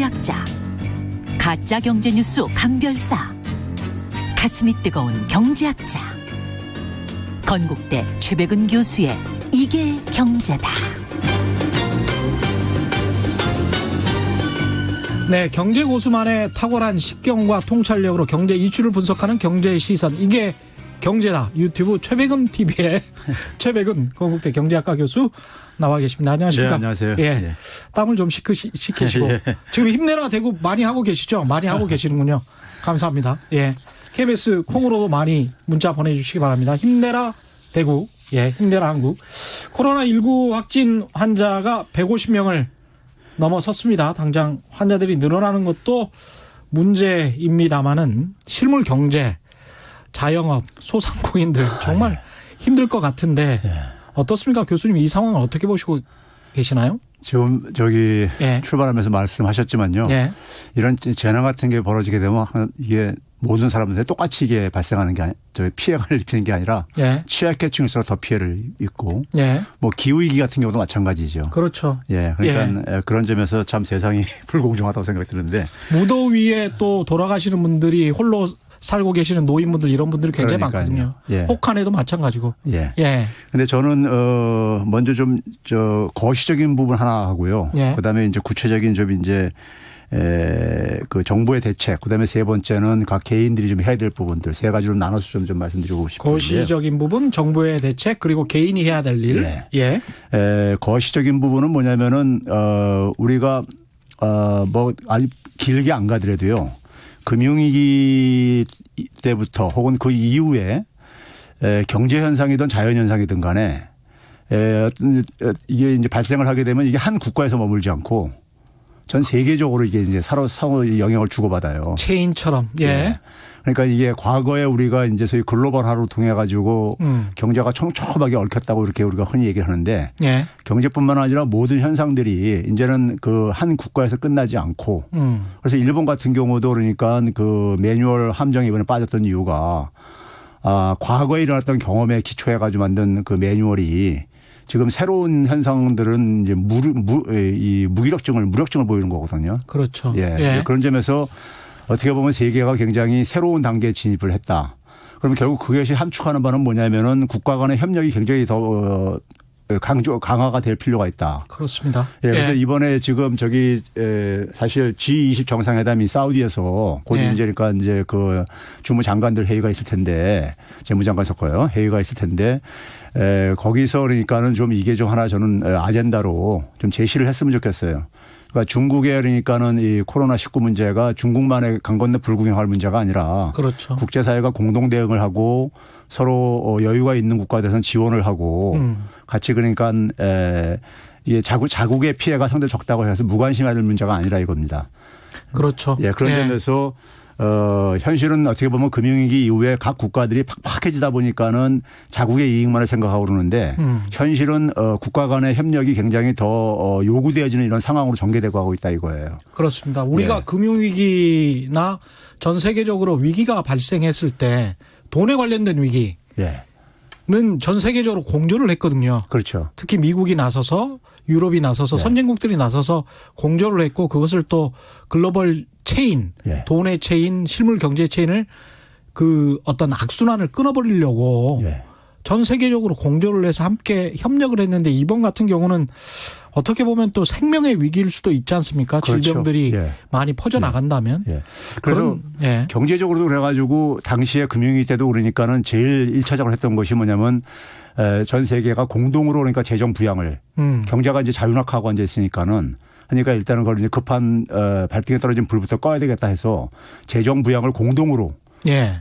경제학자, 가짜 경제뉴스 감별사, 가슴이 뜨거운 경제학자, 건국대 최백은 교수의 이게 경제다. 네, 경제 고수만의 탁월한 식견과 통찰력으로 경제 이슈를 분석하는 경제의 시선, 이게 경제다. 유튜브 최백은 TV의 최백은 건국대 경제학과 교수 나와 계십니다. 안녕하십니까? 네, 안녕하세요. 예, 예. 땀을 좀 식히시고 예. 지금 힘내라 대구 많이 하고 계시죠? 많이 하고 계시는군요. 감사합니다. 예, KBS 콩으로도 많이 문자 보내주시기 바랍니다. 힘내라 대구, 예, 힘내라 한국. 코로나19 확진 환자가 150명을 넘어섰습니다. 당장 환자들이 늘어나는 것도 문제입니다만은 실물 경제, 자영업, 소상공인들 정말 힘들 것 같은데 어떻습니까? 교수님 이 상황을 어떻게 보시고 계시나요? 지금 예. 출발하면서 말씀하셨지만요. 예. 이런 재난 같은 게 벌어지게 되면 이게 모든 사람들이 똑같이 이게 발생하는 게 피해를 입히는 게 아니라 예. 취약계층일수록 더 피해를 입고 예. 뭐 기후위기 같은 경우도 마찬가지죠. 그렇죠. 예. 그러니까 그런 점에서 참 세상이 불공정하다고 생각이 드는데 무더위에 또 돌아가시는 분들이 홀로 살고 계시는 노인분들 이런 분들이 굉장히 그러니까요. 많거든요. 예. 혹한에도 마찬가지고. 예. 예. 근데 저는 먼저 좀 거시적인 부분 하나 하고요. 예. 그다음에 이제 구체적인 좀 이제 그 정부의 대책, 그다음에 세 번째는 각 개인들이 좀 해야 될 부분들 세 가지로 나눠서 좀 말씀드리고 싶은데. 거시적인 부분, 정부의 대책, 그리고 개인이 해야 될 일. 네. 예. 거시적인 부분은 뭐냐면은 우리가 뭐 아주 길게 안 가더라도요. 금융위기 때부터 혹은 그 이후에 경제 현상이든 자연 현상이든 간에 이게 이제 발생을 하게 되면 이게 한 국가에서 머물지 않고 전 세계적으로 이게 이제 상호 영향을 주고받아요. 체인처럼. 예. 네. 그러니까 이게 과거에 우리가 이제 소위 글로벌화로 통해 가지고 경제가 촘촘하게 얽혔다고 이렇게 우리가 흔히 얘기를 하는데 예. 경제뿐만 아니라 모든 현상들이 이제는 그 한 국가에서 끝나지 않고 그래서 일본 같은 경우도 그러니까 그 매뉴얼 함정에 이번에 빠졌던 이유가 과거에 일어났던 경험에 기초해 가지고 만든 그 매뉴얼이 지금 새로운 현상들은 이제 무력증을 보이는 거거든요. 그렇죠. 예. 예. 그런 점에서 어떻게 보면 세계가 굉장히 새로운 단계에 진입을 했다. 그러면 결국 그것이 함축하는 바는 뭐냐면은 국가 간의 협력이 굉장히 더 강화가 될 필요가 있다. 그렇습니다. 예, 그래서 예. 이번에 지금 사실 G20 정상회담이 사우디에서 곧 예. 이제니까 이제 그 주무장관들 회의가 있을 텐데 재무장관 섞어요. 회의가 있을 텐데 거기서 그러니까는 좀 이게 좀 하나 저는 아젠다로 좀 제시를 했으면 좋겠어요. 그러니까 중국에 그러니까는 이 코로나19 문제가 중국만의 강 건너 불구경할 문제가 아니라 그렇죠. 국제사회가 공동 대응을 하고 서로 여유가 있는 국가들에서는 지원을 하고 같이 그러니까 이게 자국의 피해가 상당히 적다고 해서 무관심할 문제가 아니라 이겁니다. 그렇죠. 예, 그런 예. 점에서 현실은 어떻게 보면 금융위기 이후에 각 국가들이 팍팍해지다 보니까는 자국의 이익만을 생각하고 그러는데 현실은 국가 간의 협력이 굉장히 더 요구되어지는 이런 상황으로 전개되고 하고 있다 이거예요. 그렇습니다. 우리가 예. 금융위기나 전 세계적으로 위기가 발생했을 때 돈에 관련된 위기는 예. 전 세계적으로 공조를 했거든요. 그렇죠. 특히 미국이 나서서 유럽이 나서서 예. 선진국들이 나서서 공조를 했고 그것을 또 글로벌 체인, 예. 돈의 체인, 실물 경제 체인을 그 어떤 악순환을 끊어버리려고 예. 전 세계적으로 공조를 해서 함께 협력을 했는데 이번 같은 경우는 어떻게 보면 또 생명의 위기일 수도 있지 않습니까? 그렇죠. 질병들이 예. 많이 퍼져나간다면. 예. 그래서 예. 경제적으로도 그래가지고 당시에 금융위기 때도 그러니까는 제일 1차적으로 했던 것이 뭐냐면 전 세계가 공동으로 그러니까 재정 부양을 경제가 이제 자유낙하고 앉아 있으니까는 그러니까 일단은 그걸 이제 급한 발등에 떨어진 불부터 꺼야 되겠다 해서 재정 부양을 공동으로 예.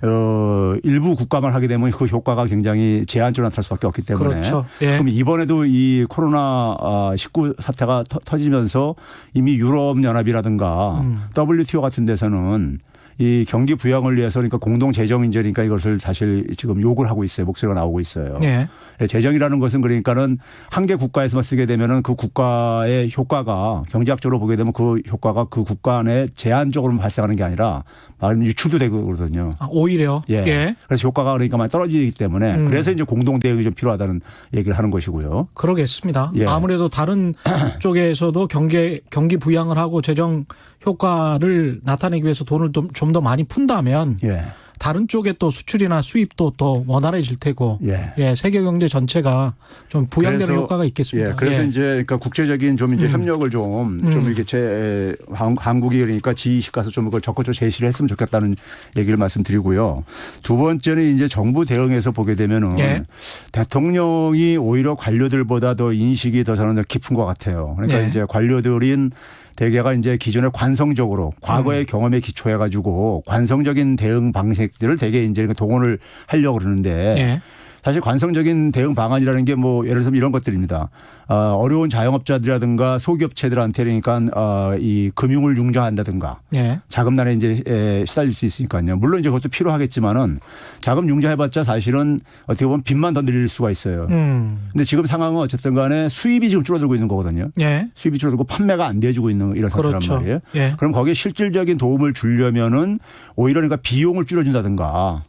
일부 국가만 하게 되면 그 효과가 굉장히 제한적으로 나타날 수밖에 없기 때문에. 그렇죠. 예. 그럼 이번에도 이 코로나19 사태가 터지면서 이미 유럽연합이라든가 WTO 같은 데서는 이 경기 부양을 위해서 그러니까 공동 재정인제니까 이것을 사실 지금 욕을 하고 있어요. 목소리가 나오고 있어요. 예. 재정이라는 것은 그러니까는 한 개 국가에서만 쓰게 되면은 그 국가의 효과가 경제학적으로 보게 되면 그 효과가 그 국가 안에 제한적으로 발생하는 게 아니라 말하면 유출도 되고 그러거든요. 아, 오히려. 예. 예. 그래서 효과가 그러니까 많이 떨어지기 때문에 그래서 이제 공동 대응이 좀 필요하다는 얘기를 하는 것이고요. 그러겠습니다. 예. 아무래도 다른 쪽에서도 경기 부양을 하고 재정 효과를 나타내기 위해서 돈을 좀 더 많이 푼다면 예. 다른 쪽에 또 수출이나 수입도 더 원활해질 테고 예. 세계 경제 전체가 좀 부양되는 그래서, 효과가 있겠습니다. 예, 그래서 이제 그러니까 국제적인 좀 이제 협력을 좀 이렇게 한국이 그러니까 G20 가서 좀 그걸 적극적으로 제시를 했으면 좋겠다는 얘기를 말씀드리고요. 두 번째는 이제 정부 대응에서 보게 되면은 예. 대통령이 오히려 관료들보다 더 인식이 더 저는 깊은 것 같아요. 그러니까 예. 이제 관료들인 대개가 이제 기존에 관성적으로 과거의 경험에 기초해 가지고 관성적인 대응 방식들을 대개 이제 동원을 하려고 그러는데 예. 사실 관성적인 대응 방안이라는 게 뭐 예를 들면 이런 것들입니다. 어려운 자영업자들이라든가 소기업체들한테 그러니까 이 금융을 융자한다든가 예. 자금난에 이제 시달릴 수 있으니까요. 물론 이제 그것도 필요하겠지만은 자금 융자해봤자 사실은 어떻게 보면 빚만 더 늘릴 수가 있어요. 근데 지금 상황은 어쨌든 간에 수입이 지금 줄어들고 있는 거거든요. 예. 수입이 줄어들고 판매가 안 돼주고 있는 이런 상태란 그렇죠. 말이에요. 예. 그럼 거기에 실질적인 도움을 주려면은 오히려 그러니까 비용을 줄여준다든가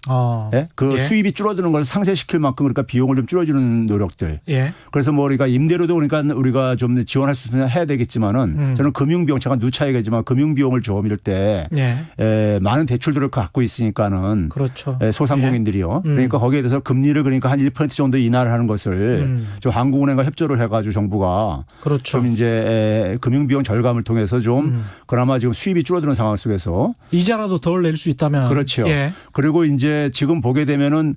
예? 그 예. 수입이 줄어드는 걸 상쇄시킬 만큼 그러니까 비용을 좀 줄여주는 노력들. 예. 그래서 뭐 그러니까 임대료도 그러니까 우리가 좀 지원할 수 있으면 해야 되겠지만은 저는 금융비용 잠깐 누차이겠지만 금융비용을 좀 이럴 때 예. 많은 대출들을 갖고 있으니까는 그렇죠. 소상공인들이요. 그러니까 거기에 대해서 금리를 그러니까 한 1% 정도 인하를 하는 것을 좀 한국은행과 협조를 해가지고 정부가 그렇죠. 좀 이제 금융비용 절감을 통해서 좀 그나마 지금 수입이 줄어드는 상황 속에서 이자라도 덜 낼 수 있다면 그렇죠. 예. 그리고 이제 지금 보게 되면은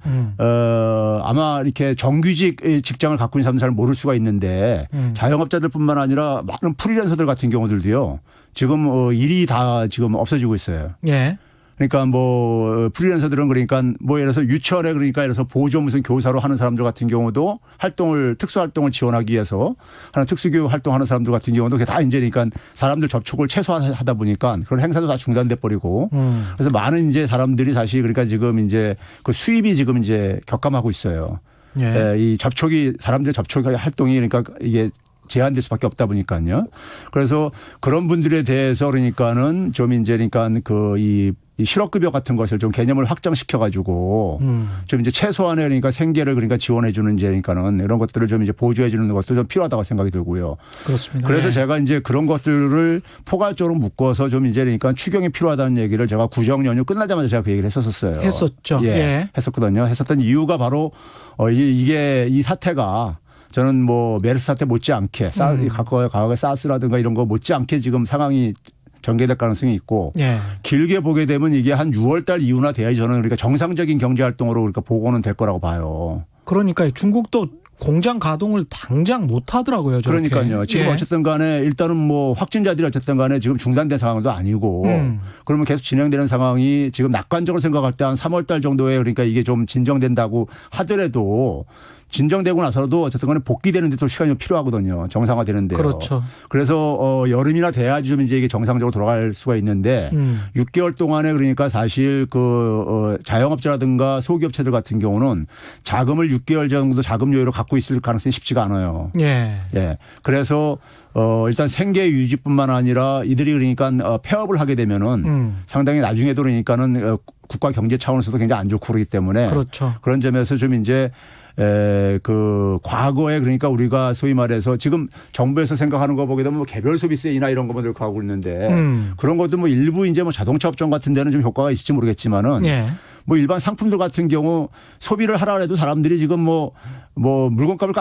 아마 이렇게 정규직 직장을 갖고 있는 사람들은 잘 모를 수가 있는데 자영업자들뿐만 아니라 많은 프리랜서들 같은 경우들도요. 지금 일이 다 지금 없어지고 있어요. 예. 그러니까 뭐 프리랜서들은 그러니까 뭐 예를 들어서 유치원에 그러니까 예를 들어서 보조 무슨 교사로 하는 사람들 같은 경우도 특수 활동을 지원하기 위해서 하는 특수교육 활동하는 사람들 같은 경우도 그게 다 이제 그러니까 사람들 접촉을 최소화하다 보니까 그런 행사도 다 중단돼 버리고 그래서 많은 이제 사람들이 사실 그러니까 지금 이제 그 수입이 지금 이제 격감하고 있어요. 예. 이 접촉이 사람들 접촉 활동이 그러니까 이게 제한될 수밖에 없다 보니까요. 그래서 그런 분들에 대해서 그러니까는 좀 이제 그러니까 이 실업급여 같은 것을 좀 개념을 확장시켜 가지고 좀 이제 최소한의 그러니까 생계를 그러니까 지원해 주는 이제 그러니까는 이런 것들을 좀 이제 보조해 주는 것도 좀 필요하다고 생각이 들고요. 그렇습니다. 그래서 예. 제가 이제 그런 것들을 포괄적으로 묶어서 좀 이제 그러니까 추경이 필요하다는 얘기를 제가 구정 연휴 끝나자마자 제가 그 얘기를 했었어요. 했었죠. 예. 예. 했었거든요. 했었던 이유가 바로 이게 이 사태가 저는 뭐 메르스 사태 못지않게 과거의 사스라든가 이런 거 못지않게 지금 상황이 전개될 가능성이 있고 예. 길게 보게 되면 이게 한 6월 달 이후나 돼야지 저는 그러니까 정상적인 경제 활동으로 그러니까 복원은 될 거라고 봐요. 그러니까 중국도 공장 가동을 당장 못 하더라고요. 저렇게. 그러니까요. 지금 예. 어쨌든 간에 일단은 뭐 확진자들이 어쨌든 간에 지금 중단된 상황도 아니고 그러면 계속 진행되는 상황이 지금 낙관적으로 생각할 때 한 3월 달 정도에 그러니까 이게 좀 진정된다고 하더라도 진정되고 나서도 어쨌든 간에 복귀되는 데 또 시간이 필요하거든요. 정상화되는데요. 그렇죠. 그래서 여름이나 돼야지 좀 이제 이게 정상적으로 돌아갈 수가 있는데 6개월 동안에 그러니까 사실 그 자영업자라든가 소기업체들 같은 경우는 자금을 6개월 정도 자금 여유를 갖고 있을 가능성이 쉽지가 않아요. 예. 예. 그래서 일단 생계 유지뿐만 아니라 이들이 그러니까 폐업을 하게 되면은 상당히 나중에도 그러니까는 국가 경제 차원에서도 굉장히 안 좋고 그러기 때문에 그렇죠. 그런 점에서 좀 이제 그 과거에 그러니까 우리가 소위 말해서 지금 정부에서 생각하는 거 보게 되면 뭐 개별 소비세이나 이런 것만 들고 하고 있는데 그런 것도 뭐 일부 이제 뭐 자동차 업종 같은 데는 좀 효과가 있을지 모르겠지만은 예. 뭐 일반 상품들 같은 경우 소비를 하라 해도 사람들이 지금 뭐 물건값을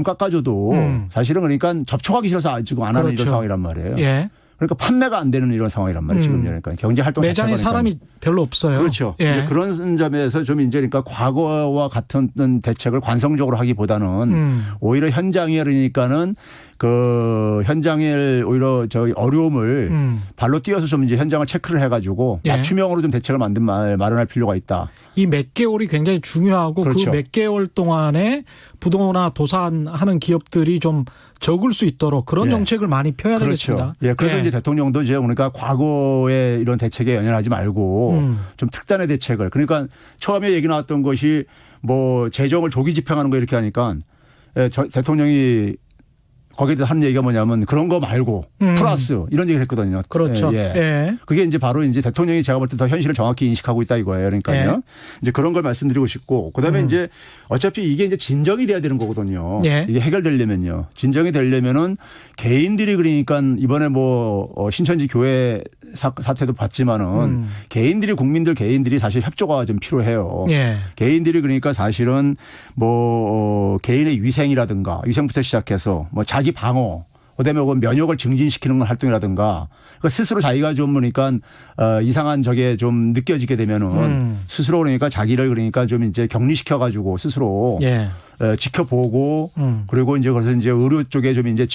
깎아줘도 사실은 그러니까 접촉하기 싫어서 지금 안 하는 그렇죠. 이런 상황이란 말이에요. 예. 그러니까 판매가 안 되는 이런 상황이란 말이에요. 지금 그러니까 경제 활동 매장에 자체가 사람이 별로 없어요. 그렇죠. 예. 이제 그런 점에서 좀 이제 그러니까 과거와 같은 대책을 관성적으로 하기보다는 오히려 현장에 그러니까는 그 현장에 오히려 저희 어려움을 발로 뛰어서 좀 이제 현장을 체크를 해가지고 예. 맞춤형으로 좀 대책을 마련할 필요가 있다. 이 몇 개월이 굉장히 중요하고 그렇죠. 그 몇 개월 동안에 부도나 도산하는 기업들이 좀 적을 수 있도록 그런 예. 정책을 많이 펴야 그렇죠. 되겠습니다. 예, 그래서 예. 이제 대통령도 이제 그러니까 과거의 이런 대책에 연연하지 말고 좀 특단의 대책을 그러니까 처음에 얘기 나왔던 것이 뭐 재정을 조기 집행하는 거 이렇게 하니까 대통령이 거기에 하는 얘기가 뭐냐면 그런 거 말고 플러스 이런 얘기를 했거든요. 그렇죠. 예. 예. 그게 이제 바로 이제 대통령이 제가 볼 때 더 현실을 정확히 인식하고 있다 이거예요. 그러니까요. 예. 이제 그런 걸 말씀드리고 싶고 그다음에 이제 어차피 이게 이제 진정이 돼야 되는 거거든요. 예. 이게 해결되려면요. 진정이 되려면은 개인들이 그러니까 이번에 뭐 신천지 교회 사태도 봤지만은 개인들이 국민들 개인들이 사실 협조가 좀 필요해요. 예. 개인들이 그러니까 사실은 뭐 개인의 위생이라든가 위생부터 시작해서 뭐 자기 방어 그다음에 면역을 증진시키는 활동이라든가 그러니까 스스로 자기가 좀 그러니까 이상한 저게 좀 느껴지게 되면은 스스로 그러니까 자기를 그러니까 좀 이제 격리시켜 가지고 스스로 예. 지켜보고 그리고 이제 그래서 이제 의료 쪽에 좀 이제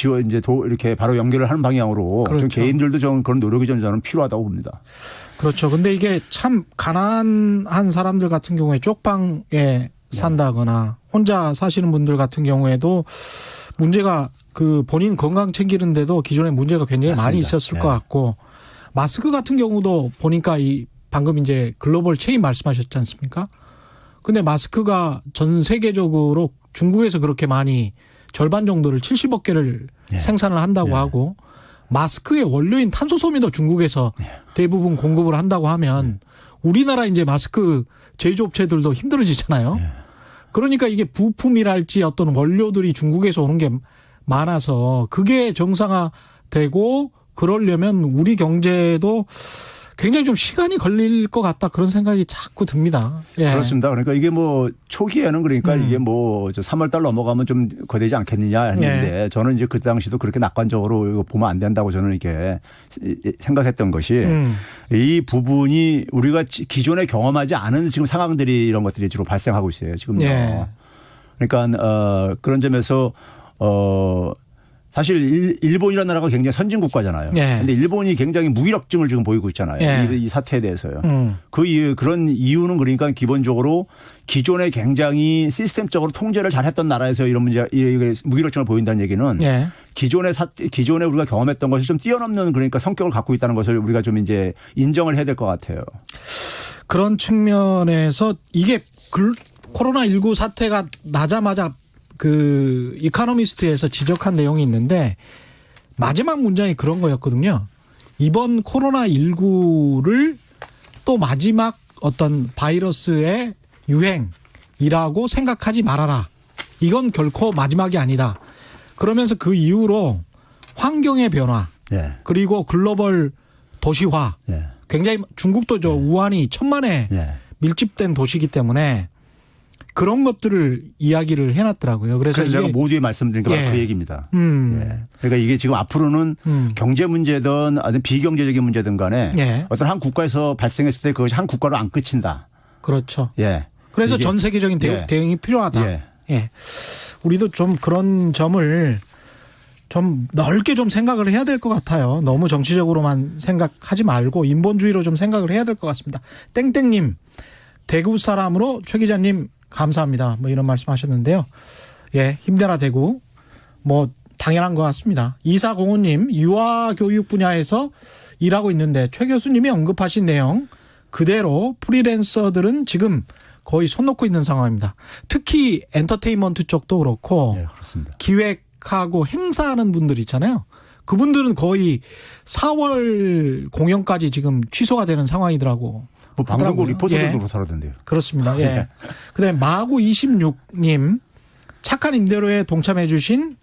이렇게 바로 연결을 하는 방향으로 그렇죠. 좀 개인들도 좀 그런 노력이 좀 저는 필요하다고 봅니다. 그렇죠. 근데 이게 참 가난한 사람들 같은 경우에 쪽방에 산다거나 혼자 사시는 분들 같은 경우에도 문제가 그 본인 건강 챙기는데도 기존에 문제가 굉장히 맞습니다. 많이 있었을 것 같고 마스크 같은 경우도 보니까 이 방금 이제 글로벌 체인 말씀하셨지 않습니까? 근데 마스크가 전 세계적으로 중국에서 그렇게 많이 절반 정도를 70억 개를 생산을 한다고 하고 마스크의 원료인 탄소섬유도 중국에서 대부분 공급을 한다고 하면 우리나라 이제 마스크 제조업체들도 힘들어지잖아요. 그러니까 이게 부품이랄지 어떤 원료들이 중국에서 오는 게 많아서 그게 정상화되고 그러려면 우리 경제도 굉장히 좀 시간이 걸릴 것 같다 그런 생각이 자꾸 듭니다. 예. 그렇습니다. 그러니까 이게 뭐 초기에는 그러니까 이게 뭐 3월 달 넘어가면 좀 거되지 않겠느냐 했는데 저는 이제 그 당시도 그렇게 낙관적으로 이거 보면 안 된다고 저는 이렇게 생각했던 것이 이 부분이 우리가 기존에 경험하지 않은 지금 상황들이 이런 것들이 주로 발생하고 있어요. 지금요. 예. 그러니까 그런 점에서 사실 일본이라는 나라가 굉장히 선진 국가잖아요. 그런데 일본이 굉장히 무기력증을 지금 보이고 있잖아요. 이 사태에 대해서요. 그런 이유는 그러니까 기본적으로 기존에 굉장히 시스템적으로 통제를 잘했던 나라에서 이런 무기력증을 보인다는 얘기는 기존에 우리가 경험했던 것을 좀 뛰어넘는 그러니까 성격을 갖고 있다는 것을 우리가 좀 이제 인정을 해야 될 것 같아요. 그런 측면에서 이게 코로나19 사태가 나자마자 그 이코노미스트에서 지적한 내용이 있는데 마지막 문장이 그런 거였거든요. 이번 코로나19를 또 마지막 어떤 바이러스의 유행이라고 생각하지 말아라. 이건 결코 마지막이 아니다. 그러면서 그 이후로 환경의 변화 그리고 글로벌 도시화 굉장히 중국도 우한이 천만에 밀집된 도시이기 때문에 그런 것들을 이야기를 해놨더라고요. 그래서 제가 모두에 말씀드린 게 바로 그 얘기입니다. 그러니까 이게 지금 앞으로는 경제 문제든 아니면 비경제적인 문제든 간에 어떤 한 국가에서 발생했을 때 그것이 한 국가로 안 끝친다. 그렇죠. 그래서 전 세계적인 대응이 필요하다. 우리도 좀 그런 점을 좀 넓게 좀 생각을 해야 될 것 같아요. 너무 정치적으로만 생각하지 말고 인본주의로 좀 생각을 해야 될 것 같습니다. 땡땡님, 대구 사람으로 최 기자님 감사합니다. 뭐 이런 말씀 하셨는데요. 힘내라 대구. 뭐 당연한 것 같습니다. 2405님, 유아교육 분야에서 일하고 있는데 최 교수님이 언급하신 내용 그대로 프리랜서들은 지금 거의 손 놓고 있는 상황입니다. 특히 엔터테인먼트 쪽도 그렇고 그렇습니다. 기획하고 행사하는 분들 있잖아요. 그분들은 거의 4월 공연까지 지금 취소가 되는 상황이더라고. 뭐 방송국 리포터들도 그렇다던데요. 그렇습니다. 그다음에 마구 26님 착한 임대료에 동참해 주신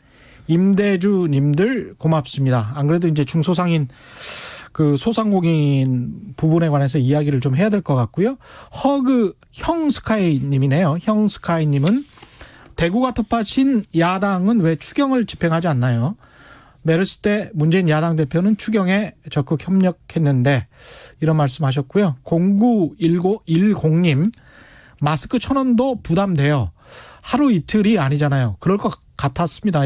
임대주님들 고맙습니다. 안 그래도 이제 중소상인 그 소상공인 부분에 관해서 이야기를 좀 해야 될 것 같고요. 허그 형스카이님이네요. 형스카이님은 대구가 텃밭인 야당은 왜 추경을 집행하지 않나요? 메르스 때 문재인 야당 대표는 추경에 적극 협력했는데 이런 말씀하셨고요. 0910님 마스크 1,000원도 부담돼요. 하루 이틀이 아니잖아요. 그럴 것 같았습니다.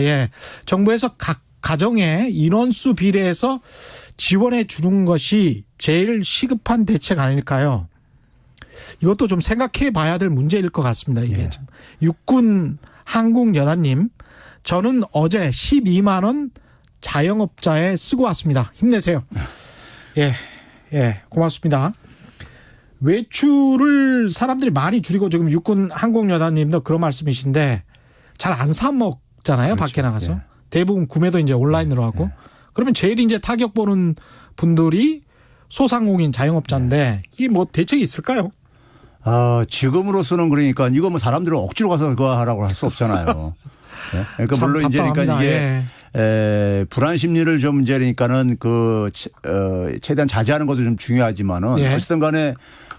정부에서 각 가정의 인원수 비례해서 지원해 주는 것이 제일 시급한 대책 아닐까요? 이것도 좀 생각해 봐야 될 문제일 것 같습니다. 이게 예. 육군 한국여단님, 저는 어제 12만 원 자영업자에 쓰고 왔습니다. 힘내세요. 예, 고맙습니다. 외출을 사람들이 많이 줄이고 지금 육군 항공여단님도 그런 말씀이신데 잘 안 사 먹잖아요. 그렇죠. 밖에 나가서. 예. 대부분 구매도 이제 온라인으로 하고. 그러면 제일 이제 타격 보는 분들이 소상공인 자영업자인데 이게 뭐 대책이 있을까요? 지금으로서는 그러니까 이거 뭐 사람들을 억지로 가서 그거 하라고 할 수 없잖아요. 네? 그러니까 참 물론 이제 그러니까 답답합니다. 이게 불안 심리를 좀 이제 그러니까는 최대한 자제하는 것도 좀 중요하지만은 예. 어쨌든 간에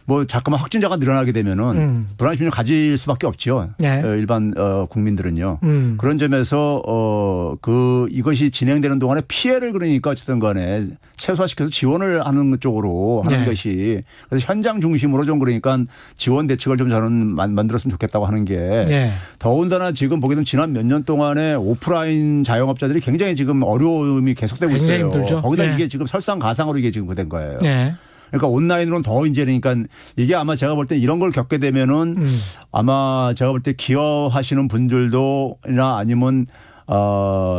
뭐 자꾸만 확진자가 늘어나게 되면은 불안 심리를 가질 수밖에 없죠. 예. 일반 국민들은요. 그런 점에서 이것이 진행되는 동안에 피해를 그러니까 어쨌든 간에 최소화시켜서 지원을 하는 쪽으로 하는 예. 것이 그래서 현장 중심으로 좀 그러니까 지원 대책을 좀 저는 만들었으면 좋겠다고 하는 게 예. 더군다나 지금 보게 되면 지난 몇 년 동안에 오프라인 자영업자들이 굉장히 지금 어려움이 계속되고 굉장히 있어요. 힘들죠. 거기다 예. 이게 지금 설상가상으로 이게 지금 된 거예요. 예. 그러니까 온라인으로는 더 이제 그러니까 이게 아마 제가 볼 때 이런 걸 겪게 되면은 아마 제가 볼 때 기여하시는 분들도나 아니면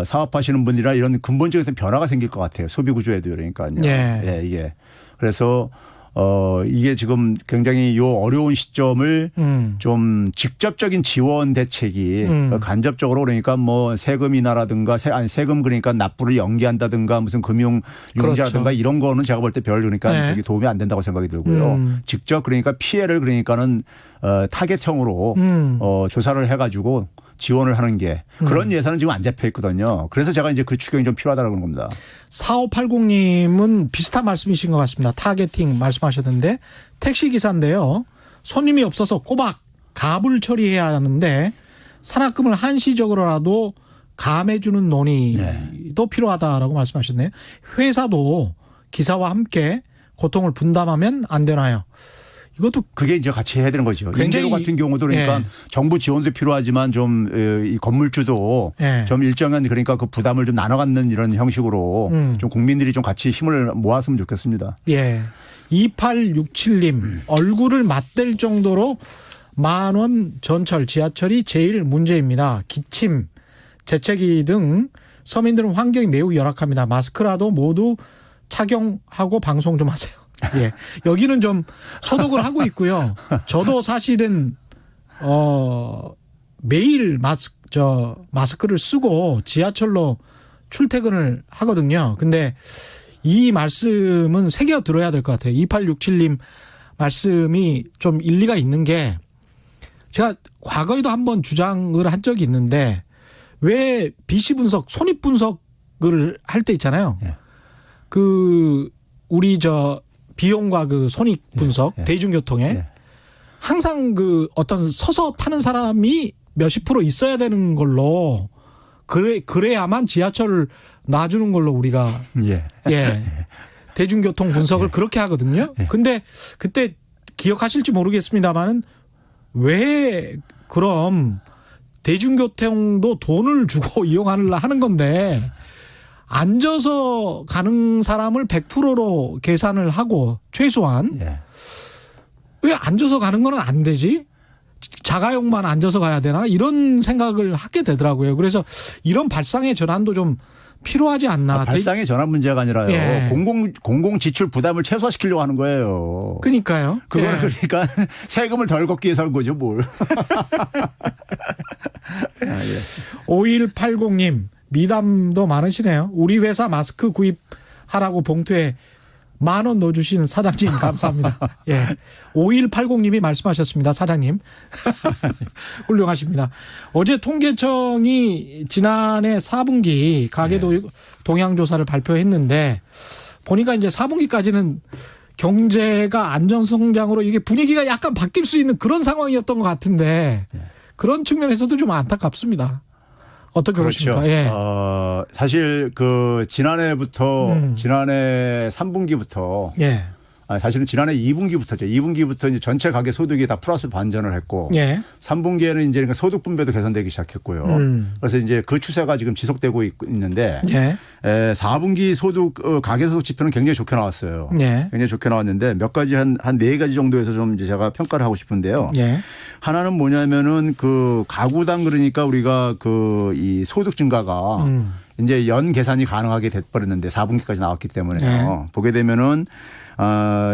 사업하시는 분들이나 이런 근본적인 변화가 생길 것 같아요. 소비 구조에도 그러니까요. 예. 이게 그래서 이게 지금 굉장히 요 어려운 시점을 좀 직접적인 지원 대책이 간접적으로 그러니까 뭐 세금이나라든가 세금 그러니까 납부를 연기한다든가 무슨 금융 융자라든가 그렇죠. 이런 거는 제가 볼 때 별 그러니까 네. 저기 도움이 안 된다고 생각이 들고요. 직접 그러니까 피해를 그러니까는 타겟형으로 조사를 해가지고 지원을 하는 게 그런 예산은 지금 안 잡혀 있거든요. 그래서 제가 이제 그 추경이 좀 필요하다고 그런 겁니다. 4580님은 비슷한 말씀이신 것 같습니다. 타겟팅 말씀하셨는데 택시기사인데요. 손님이 없어서 꼬박 가불 처리해야 하는데 산학금을 한시적으로라도 감해주는 논의도 필요하다라고 말씀하셨네요. 회사도 기사와 함께 고통을 분담하면 안 되나요? 이것도 그게 이제 같이 해야 되는 거죠. 굉장히 임대료 같은 경우도 그러니까 예. 정부 지원도 필요하지만 좀 이 건물주도 예. 좀 일정한 그러니까 그 부담을 좀 나눠 갖는 이런 형식으로 좀 국민들이 좀 같이 힘을 모았으면 좋겠습니다. 예. 2867님 얼굴을 맞댈 정도로 10,000원 전철 지하철이 제일 문제입니다. 기침, 재채기 등 서민들은 환경이 매우 열악합니다. 마스크라도 모두 착용하고 방송 좀 하세요. 예. 여기는 좀 소독을 하고 있고요. 저도 사실은 매일 마스크를 쓰고 지하철로 출퇴근을 하거든요. 근데 이 말씀은 새겨 들어야 될 것 같아요. 2867님 말씀이 좀 일리가 있는 게 제가 과거에도 한번 주장을 한 적이 있는데 왜 BC 분석, 손익 분석을 할 때 있잖아요. 예. 우리 비용과 그 손익 분석, 예. 대중교통에 예. 항상 어떤 서서 타는 사람이 몇십 프로 있어야 되는 걸로 그래야만 지하철을 놔주는 걸로 우리가 예. 대중교통 분석을 그렇게 하거든요. 근데 그때 기억하실지 모르겠습니다만은 왜 그럼 대중교통도 돈을 주고 이용하는 건데 앉아서 가는 사람을 100%로 계산을 하고 최소한 왜 앉아서 가는 건 안 되지? 자가용만 앉아서 가야 되나? 이런 생각을 하게 되더라고요. 그래서 이런 발상의 전환도 좀 필요하지 않나. 발상의 전환 문제가 아니라요. 예. 공공 지출 부담을 최소화시키려고 하는 거예요. 그러니까요. 그걸 예. 그러니까 세금을 덜 걷기 위해서 한 거죠, 뭘. 5180님 미담도 많으시네요. 우리 회사 마스크 구입하라고 봉투에 10,000원 넣어주신 사장님 감사합니다. 예. 5180님이 말씀하셨습니다. 사장님. 훌륭하십니다. 어제 통계청이 지난해 4분기 가계도 동향조사를 발표했는데 보니까 이제 4분기까지는 경제가 안정성장으로 이게 분위기가 약간 바뀔 수 있는 그런 상황이었던 것 같은데 그런 측면에서도 좀 안타깝습니다. 어떻게 그렇죠. 보십니까? 예. 사실 지난해 3분기부터 예. 사실은 지난해 2분기부터죠. 2분기부터 이제 전체 가계 소득이 다 플러스 반전을 했고 예. 3분기에는 이제 그러니까 소득 분배도 개선되기 시작했고요. 그래서 이제 그 추세가 지금 지속되고 있는데 예. 4분기 소득 가계 소득 지표는 굉장히 좋게 나왔어요. 예. 굉장히 좋게 나왔는데 몇 가지 한 4가지 정도에서 좀 이제 제가 평가를 하고 싶은데요. 예. 하나는 뭐냐면은 그 가구당 그러니까 우리가 그 이 소득 증가가 이제 연 계산이 가능하게 돼버렸는데 4분기까지 나왔기 때문에요. 보게 되면은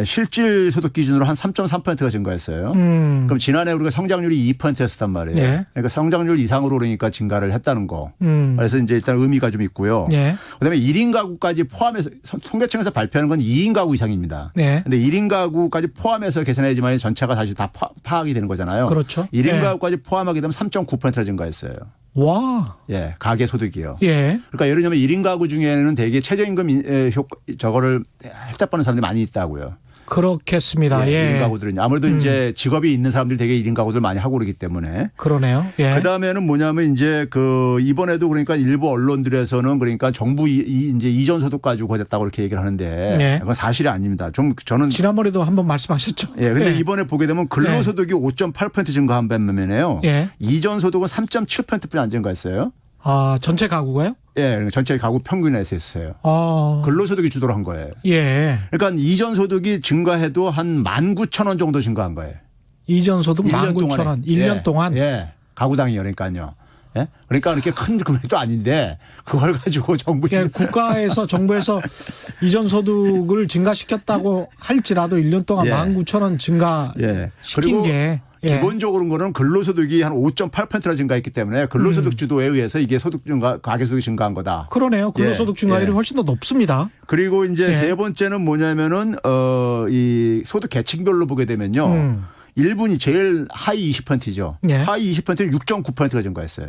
실질 소득 기준으로 한 3.3%가 증가했어요. 그럼 지난해 우리가 성장률이 2%였단 말이에요. 예. 그러니까 성장률 이상으로 그러니까 증가를 했다는 거. 그래서 이제 일단 의미가 좀 있고요. 예. 그다음에 1인 가구까지 포함해서 통계청에서 발표하는 건 2인 가구 이상입니다. 예. 근데 1인 가구까지 포함해서 계산해야지만 전체가 다시 다 파악이 되는 거잖아요. 그렇죠. 1인 예. 가구까지 포함하게 되면 3.9%가 증가했어요. 와. 예, 가계 소득이요. 예. 그러니까 예를 들면 1인 가구 중에는 대개 최저임금 저거를 혜택받는 사람들이 많이 있다고요. 그렇겠습니다. 예. 1인 가구들은 아무래도 이제 직업이 있는 사람들이 되게 1인 가구들 많이 하고 그러기 때문에. 그러네요. 예. 그다음에는 뭐냐면 이제 그 이번에도 그러니까 일부 언론들에서는 그러니까 정부 이제 이전 소득 가지고 됐다고 그렇게 얘기를 하는데 예. 그건 사실이 아닙니다. 좀 저는 지난번에도 한번 말씀하셨죠. 예. 근데 예. 이번에 보게 되면 근로소득이 5.8% 증가한 반면에요. 예. 이전 소득은 3.7%뿐이 안 증가했어요. 아, 전체 가구가요? 예. 그러니까 전체 가구 평균에서 했어요. 아. 근로소득이 주도를 한 거예요. 예. 그러니까 이전 소득이 증가해도 한 19,000원 정도 증가한 거예요. 이전 소득 1년 19,000원. 1년 예. 동안. 예. 가구당이요. 그러니까요. 예? 그러니까 그렇게 큰 금액도 아닌데 그걸 가지고 정부 예, 국가에서 정부에서 이전 소득을 증가시켰다고 할지라도 1년 동안 예. 19,000원 증가시킨 예. 그리고 게 예. 기본적으로는 근로소득이 한 5.8%나 증가했기 때문에 근로소득 주도에 의해서 이게 소득 증가, 가계소득이 증가한 거다. 그러네요. 근로소득 증가율이 예. 훨씬 더 높습니다. 그리고 이제 예. 세 번째는 뭐냐면은 이 소득 계층별로 보게 되면요. 1분이 제일 하위 20%죠. 예. 하위 20%는 6.9%가 증가했어요.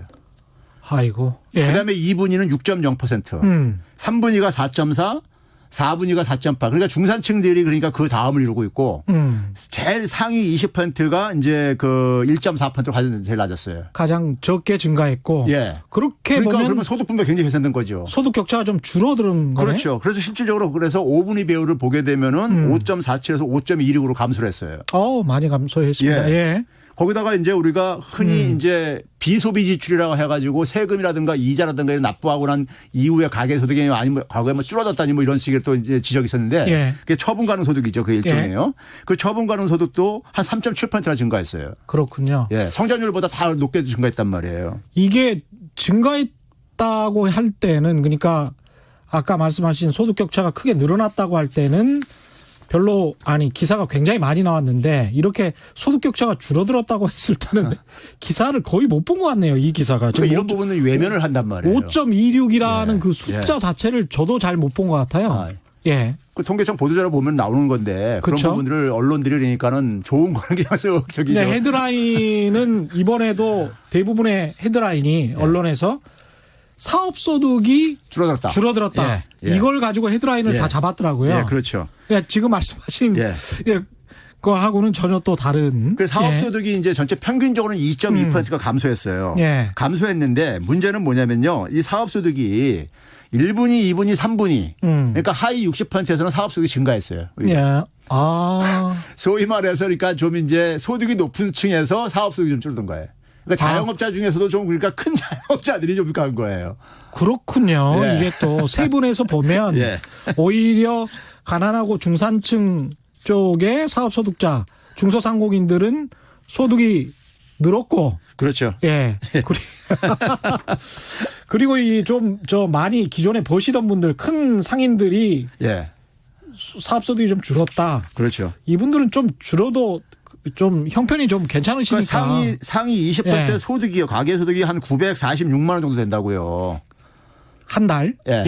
아이고. 예. 그다음에 2분위는 6.0%, 3분위가 4.4, 4분위가 4.8. 그러니까 중산층들이 그러니까 그 다음을 이루고 있고 제일 상위 20%가 이제 그 1.4%로 가장 제일 낮았어요. 가장 적게 증가했고. 예. 그렇게 그러니까 보면 그러면 소득 분배 굉장히 개선된 거죠. 소득 격차가 좀 줄어드는 거네. 그렇죠. 그래서 실질적으로 그래서 5분위 배율을 보게 되면은 5.47에서 5.26으로 감소를 했어요. 많이 감소했습니다. 예. 거기다가 이제 우리가 흔히 이제 비소비 지출이라고 해가지고 세금이라든가 이자라든가 납부하고 난 이후에 가계소득이 아니면 과거에 뭐 줄어들었다니 뭐 이런 식의 또 이제 지적이 있었는데 예. 그게 처분 가능 소득이죠. 그 일종이에요. 그 처분 가능 소득도 한 3.7%나 증가했어요. 그렇군요. 예. 성장률보다 다 높게 증가했단 말이에요. 이게 증가했다고 할 때는 그러니까 아까 말씀하신 소득 격차가 크게 늘어났다고 할 때는 별로 기사가 굉장히 많이 나왔는데 이렇게 소득 격차가 줄어들었다고 했을 때는 기사를 거의 못 본 것 같네요. 이 기사가 지금 그러니까 이런 부분은 외면을 한단 말이에요. 5.26이라는 예. 그 숫자 자체를 저도 잘 못 본 것 같아요. 예. 그 통계청 보도자료 보면 나오는 건데 그쵸? 그런 부분들을 언론들이 그러니까는 좋은 거는 그냥 저기죠. 네, 헤드라인은 이번에도 대부분의 헤드라인이 언론에서 사업소득이 줄어들었다. 예. 이걸 가지고 헤드라인을 예. 다 잡았더라고요. 예, 그렇죠. 그러니까 지금 말씀하신 예. 거하고는 전혀 또 다른. 그래서 사업소득이 이제 전체 평균적으로는 2.2%가 감소했어요. 예. 감소했는데 문제는 뭐냐면요. 이 사업소득이 1분위, 2분위, 3분위. 그러니까 하위 60%에서는 사업소득이 증가했어요. 예. 소위 말해서 그러니까 좀 이제 소득이 높은 층에서 사업소득이 좀 줄어든 거예요. 그러니까 자영업자 중에서도 좀 그러니까 큰 자영업자들이 좀 간 거예요. 그렇군요. 예. 이게 또 세분에서 보면 예. 오히려 가난하고 중산층 쪽의 사업소득자, 중소상공인들은 소득이 늘었고. 그렇죠. 예. 그리고 많이 기존에 버시던 분들, 큰 상인들이 예. 사업소득이 좀 줄었다. 그렇죠. 이분들은 좀 줄어도 좀 형편이 좀 괜찮으시니까. 그러니까 상위 20% 예. 소득이요. 가계소득이 한 946만 원 정도 된다고요. 한 달. 예.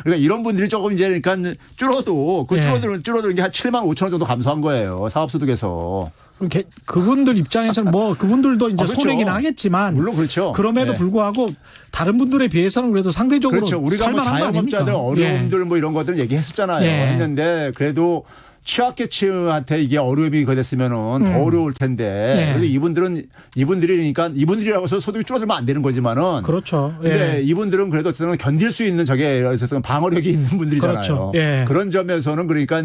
그러니까 이런 분들이 조금 이제 그러니까 줄어도 그 예. 줄어드는 게 한 7만 5천 원 정도 감소한 거예요. 사업소득에서. 그분들 입장에서는 뭐 그분들도 이제 그렇죠. 손해긴 하겠지만 물론 그렇죠. 그럼에도 예. 불구하고 다른 분들에 비해서는 그래도 상대적으로 그렇죠. 우리가 뭐 살만한 거 아닙니까? 자영업자들 어려움들 뭐 이런 것들 얘기했었잖아요. 예. 했는데 그래도 취약계층한테 이게 어려움이 됐으면은 더 어려울 텐데. 그래서 이분들이라고 해서 소득이 줄어들면 안 되는 거지만은. 그렇죠. 근데 이분들은 그래도 어쨌든 견딜 수 있는 저게 어쨌든 방어력이 있는 분들이잖아요. 그렇죠. 그런 점에서는 그러니까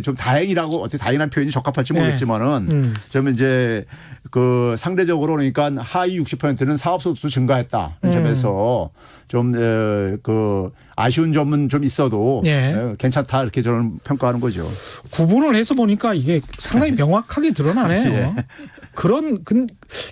좀 다행이라고 어떻게 다행이라는 표현이 적합할지 모르겠지만은 좀 이제 그 상대적으로 그러니까 하위 60%는 사업소득도 증가했다는 점에서 좀 그 아쉬운 점은 좀 있어도 괜찮다 이렇게 저는 평가하는 거죠. 구분을 해서 보니까 이게 상당히 명확하게 드러나네요.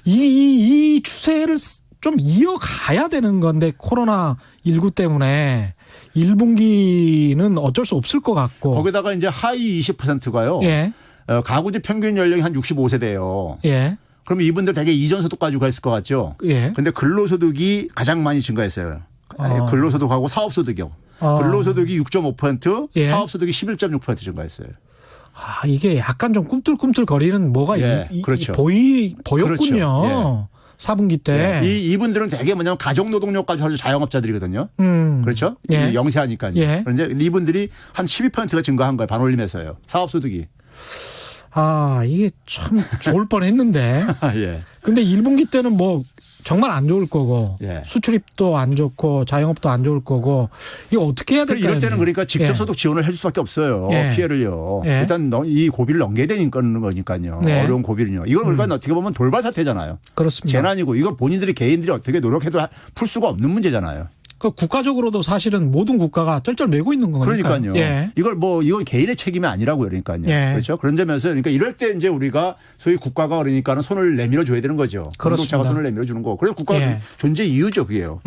이 추세를 좀 이어가야 되는 건데 코로나19 때문에 1분기는 어쩔 수 없을 것 같고. 거기다가 이제 하위 20%가요. 가구주 평균 연령이 한 65세대예요. 그럼 이분들 되게 이전 소득 가지고 있을 것 같죠. 그런데 근로소득이 가장 많이 증가했어요. 근로소득하고 사업소득이요. 근로소득이 6.5%, 사업소득이 11.6% 증가했어요. 이게 약간 좀 꿈틀꿈틀 거리는 뭐가 그렇죠. 보였군요. 그렇죠. 4분기 때. 이분들은 되게 뭐냐면 가정노동력까지 하는 자영업자들이거든요. 그렇죠? 영세하니까요. 그런데 이분들이 한 12%가 증가한 거예요. 반올림에서요. 사업소득이. 이게 참 좋을 뻔했는데. 근데 1분기 때는 뭐 정말 안 좋을 거고 수출입도 안 좋고 자영업도 안 좋을 거고 이거 어떻게 해야 될까요? 이럴 때는 그러니까 직접 소득 지원을 해줄 수밖에 없어요. 피해를요. 일단 이 고비를 넘겨야 되는 거니까요. 어려운 고비는요. 이건 그러니까 어떻게 보면 돌발 사태잖아요. 그렇습니다. 재난이고 이걸 개인들이 어떻게 노력해도 풀 수가 없는 문제잖아요. 그 국가적으로도 사실은 모든 국가가 쩔쩔매고 있는 거니까요. 그러니까요. 이건 개인의 책임이 아니라고요. 그러니까요. 그렇죠. 그런 점에서 그러니까 이럴 때 이제 우리가 소위 국가가 그러니까는 손을 내밀어 줘야 되는 거죠. 그렇습니다. 노동자가 손을 내밀어 주는 거. 그래서 국가가 존재 이유죠, 그게요.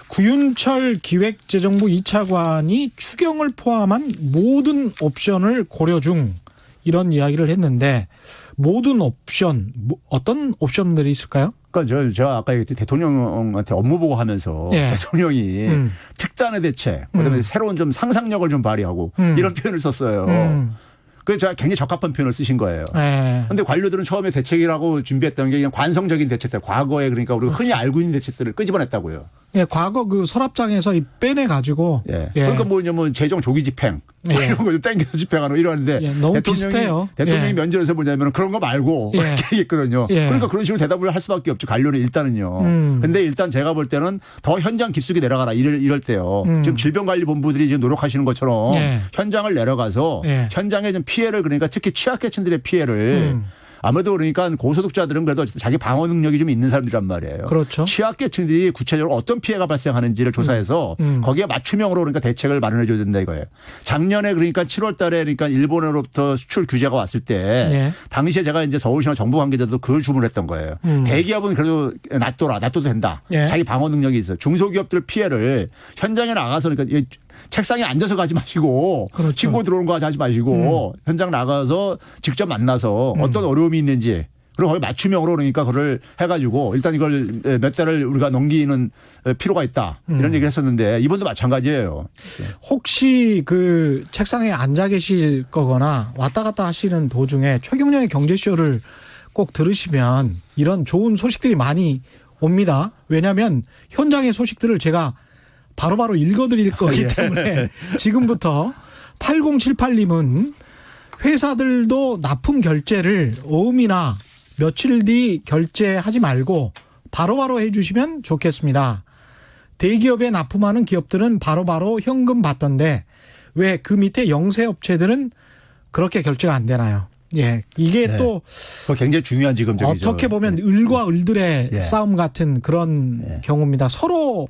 구윤철 기획재정부 2차관이 추경을 포함한 모든 옵션을 고려 중 이런 이야기를 했는데 모든 옵션 어떤 옵션들이 있을까요? 그러니까 저 아까 얘기했듯이 대통령한테 업무 보고하면서 대통령이 특단의 대책, 그다음에 새로운 좀 상상력을 좀 발휘하고 이런 표현을 썼어요. 그래서 제가 굉장히 적합한 표현을 쓰신 거예요. 그런데 관료들은 처음에 대책이라고 준비했던 게 그냥 관성적인 대책들, 과거에 그러니까 우리가 흔히 알고 있는 대책들을 끄집어냈다고요. 과거 그 서랍장에서 빼내 가지고. 그러니까 뭐냐면 재정 조기 집행 이런 거 좀 땡겨서 집행하는 이러는데 너무 비슷해요. 대통령이 면전에서 뭐냐면 그런 거 말고 이렇게 얘기했거든요. 그러니까 그런 식으로 대답을 할 수밖에 없죠. 관료는 일단은요. 근데 일단 제가 볼 때는 더 현장 깊숙이 내려가라 이럴 때요. 지금 질병관리본부들이 지금 노력하시는 것처럼 현장을 내려가서 현장에 좀 피해를 그러니까 특히 취약계층들의 피해를 아무래도 그러니까 고소득자들은 그래도 자기 방어 능력이 좀 있는 사람들이란 말이에요. 그렇죠. 취약계층들이 구체적으로 어떤 피해가 발생하는지를 조사해서 거기에 맞춤형으로 그러니까 대책을 마련해 줘야 된다 이거예요. 작년에 그러니까 7월 달에 그러니까 일본으로부터 수출 규제가 왔을 때 당시에 제가 이제 서울시나 정부 관계자도 그걸 주문했던 거예요. 대기업은 그래도 놔둬도 된다. 자기 방어 능력이 있어. 중소기업들 피해를 현장에 나가서 그러니까 책상에 앉아서 가지 마시고 친구 들어오는 거 하지 마시고 현장 나가서 직접 만나서 어떤 어려움이 있는지 그리고 거기 맞춤형으로 그러니까 그걸 해가지고 일단 이걸 몇 달을 우리가 넘기는 필요가 있다 이런 얘기를 했었는데 이번도 마찬가지예요. 혹시 그 책상에 앉아 계실 거거나 왔다 갔다 하시는 도중에 최경영의 경제쇼를 꼭 들으시면 이런 좋은 소식들이 많이 옵니다. 왜냐하면 현장의 소식들을 제가 바로바로 읽어드릴 거기 때문에 지금부터 8078님은 회사들도 납품 결제를 오음이나 며칠 뒤 결제하지 말고 바로바로 해 주시면 좋겠습니다. 대기업에 납품하는 기업들은 바로바로 현금 받던데 왜 그 밑에 영세업체들은 그렇게 결제가 안 되나요? 이게 또 굉장히 중요한 지금적이죠. 어떻게 보면 을과 을들의 싸움 같은 그런 경우입니다. 서로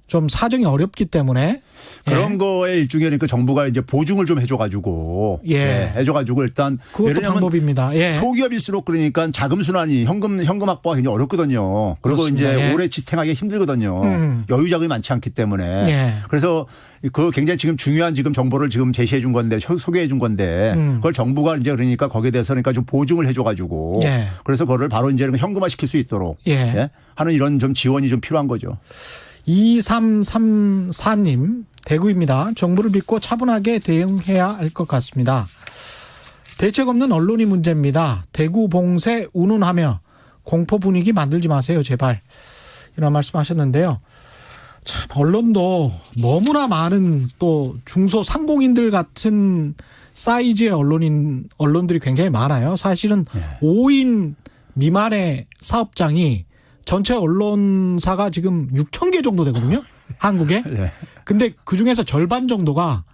좀 사정이 어렵기 때문에 그런 거에 일종의 그러니까 정부가 이제 보증을 좀 해줘가지고 해줘가지고 일단 그것도 방법입니다. 소기업일수록 그러니까 자금 순환이 현금 확보가 굉장히 어렵거든요. 그리고 그렇습니다. 이제 오래 지탱하기 힘들거든요. 여유 자금이 많지 않기 때문에 그래서 그 굉장히 지금 중요한 지금 정보를 지금 제시해 준 건데 소개해 준 건데 그걸 정부가 이제 그러니까 거기에 대해서 그러니까 좀 보증을 해줘가지고 그래서 그거를 바로 이제 현금화 시킬 수 있도록 하는 이런 좀 지원이 좀 필요한 거죠. 2334님 대구입니다. 정부를 믿고 차분하게 대응해야 할 것 같습니다. 대책 없는 언론이 문제입니다. 대구 봉쇄 운운하며 공포 분위기 만들지 마세요 제발. 이런 말씀하셨는데요. 참 언론도 너무나 많은 또 중소상공인들 같은 사이즈의 언론들이 굉장히 많아요. 사실은 5인 미만의 사업장이 전체 언론사가 지금 6천 개 정도 되거든요. 한국에. 예. 근데 그중에서 절반 정도가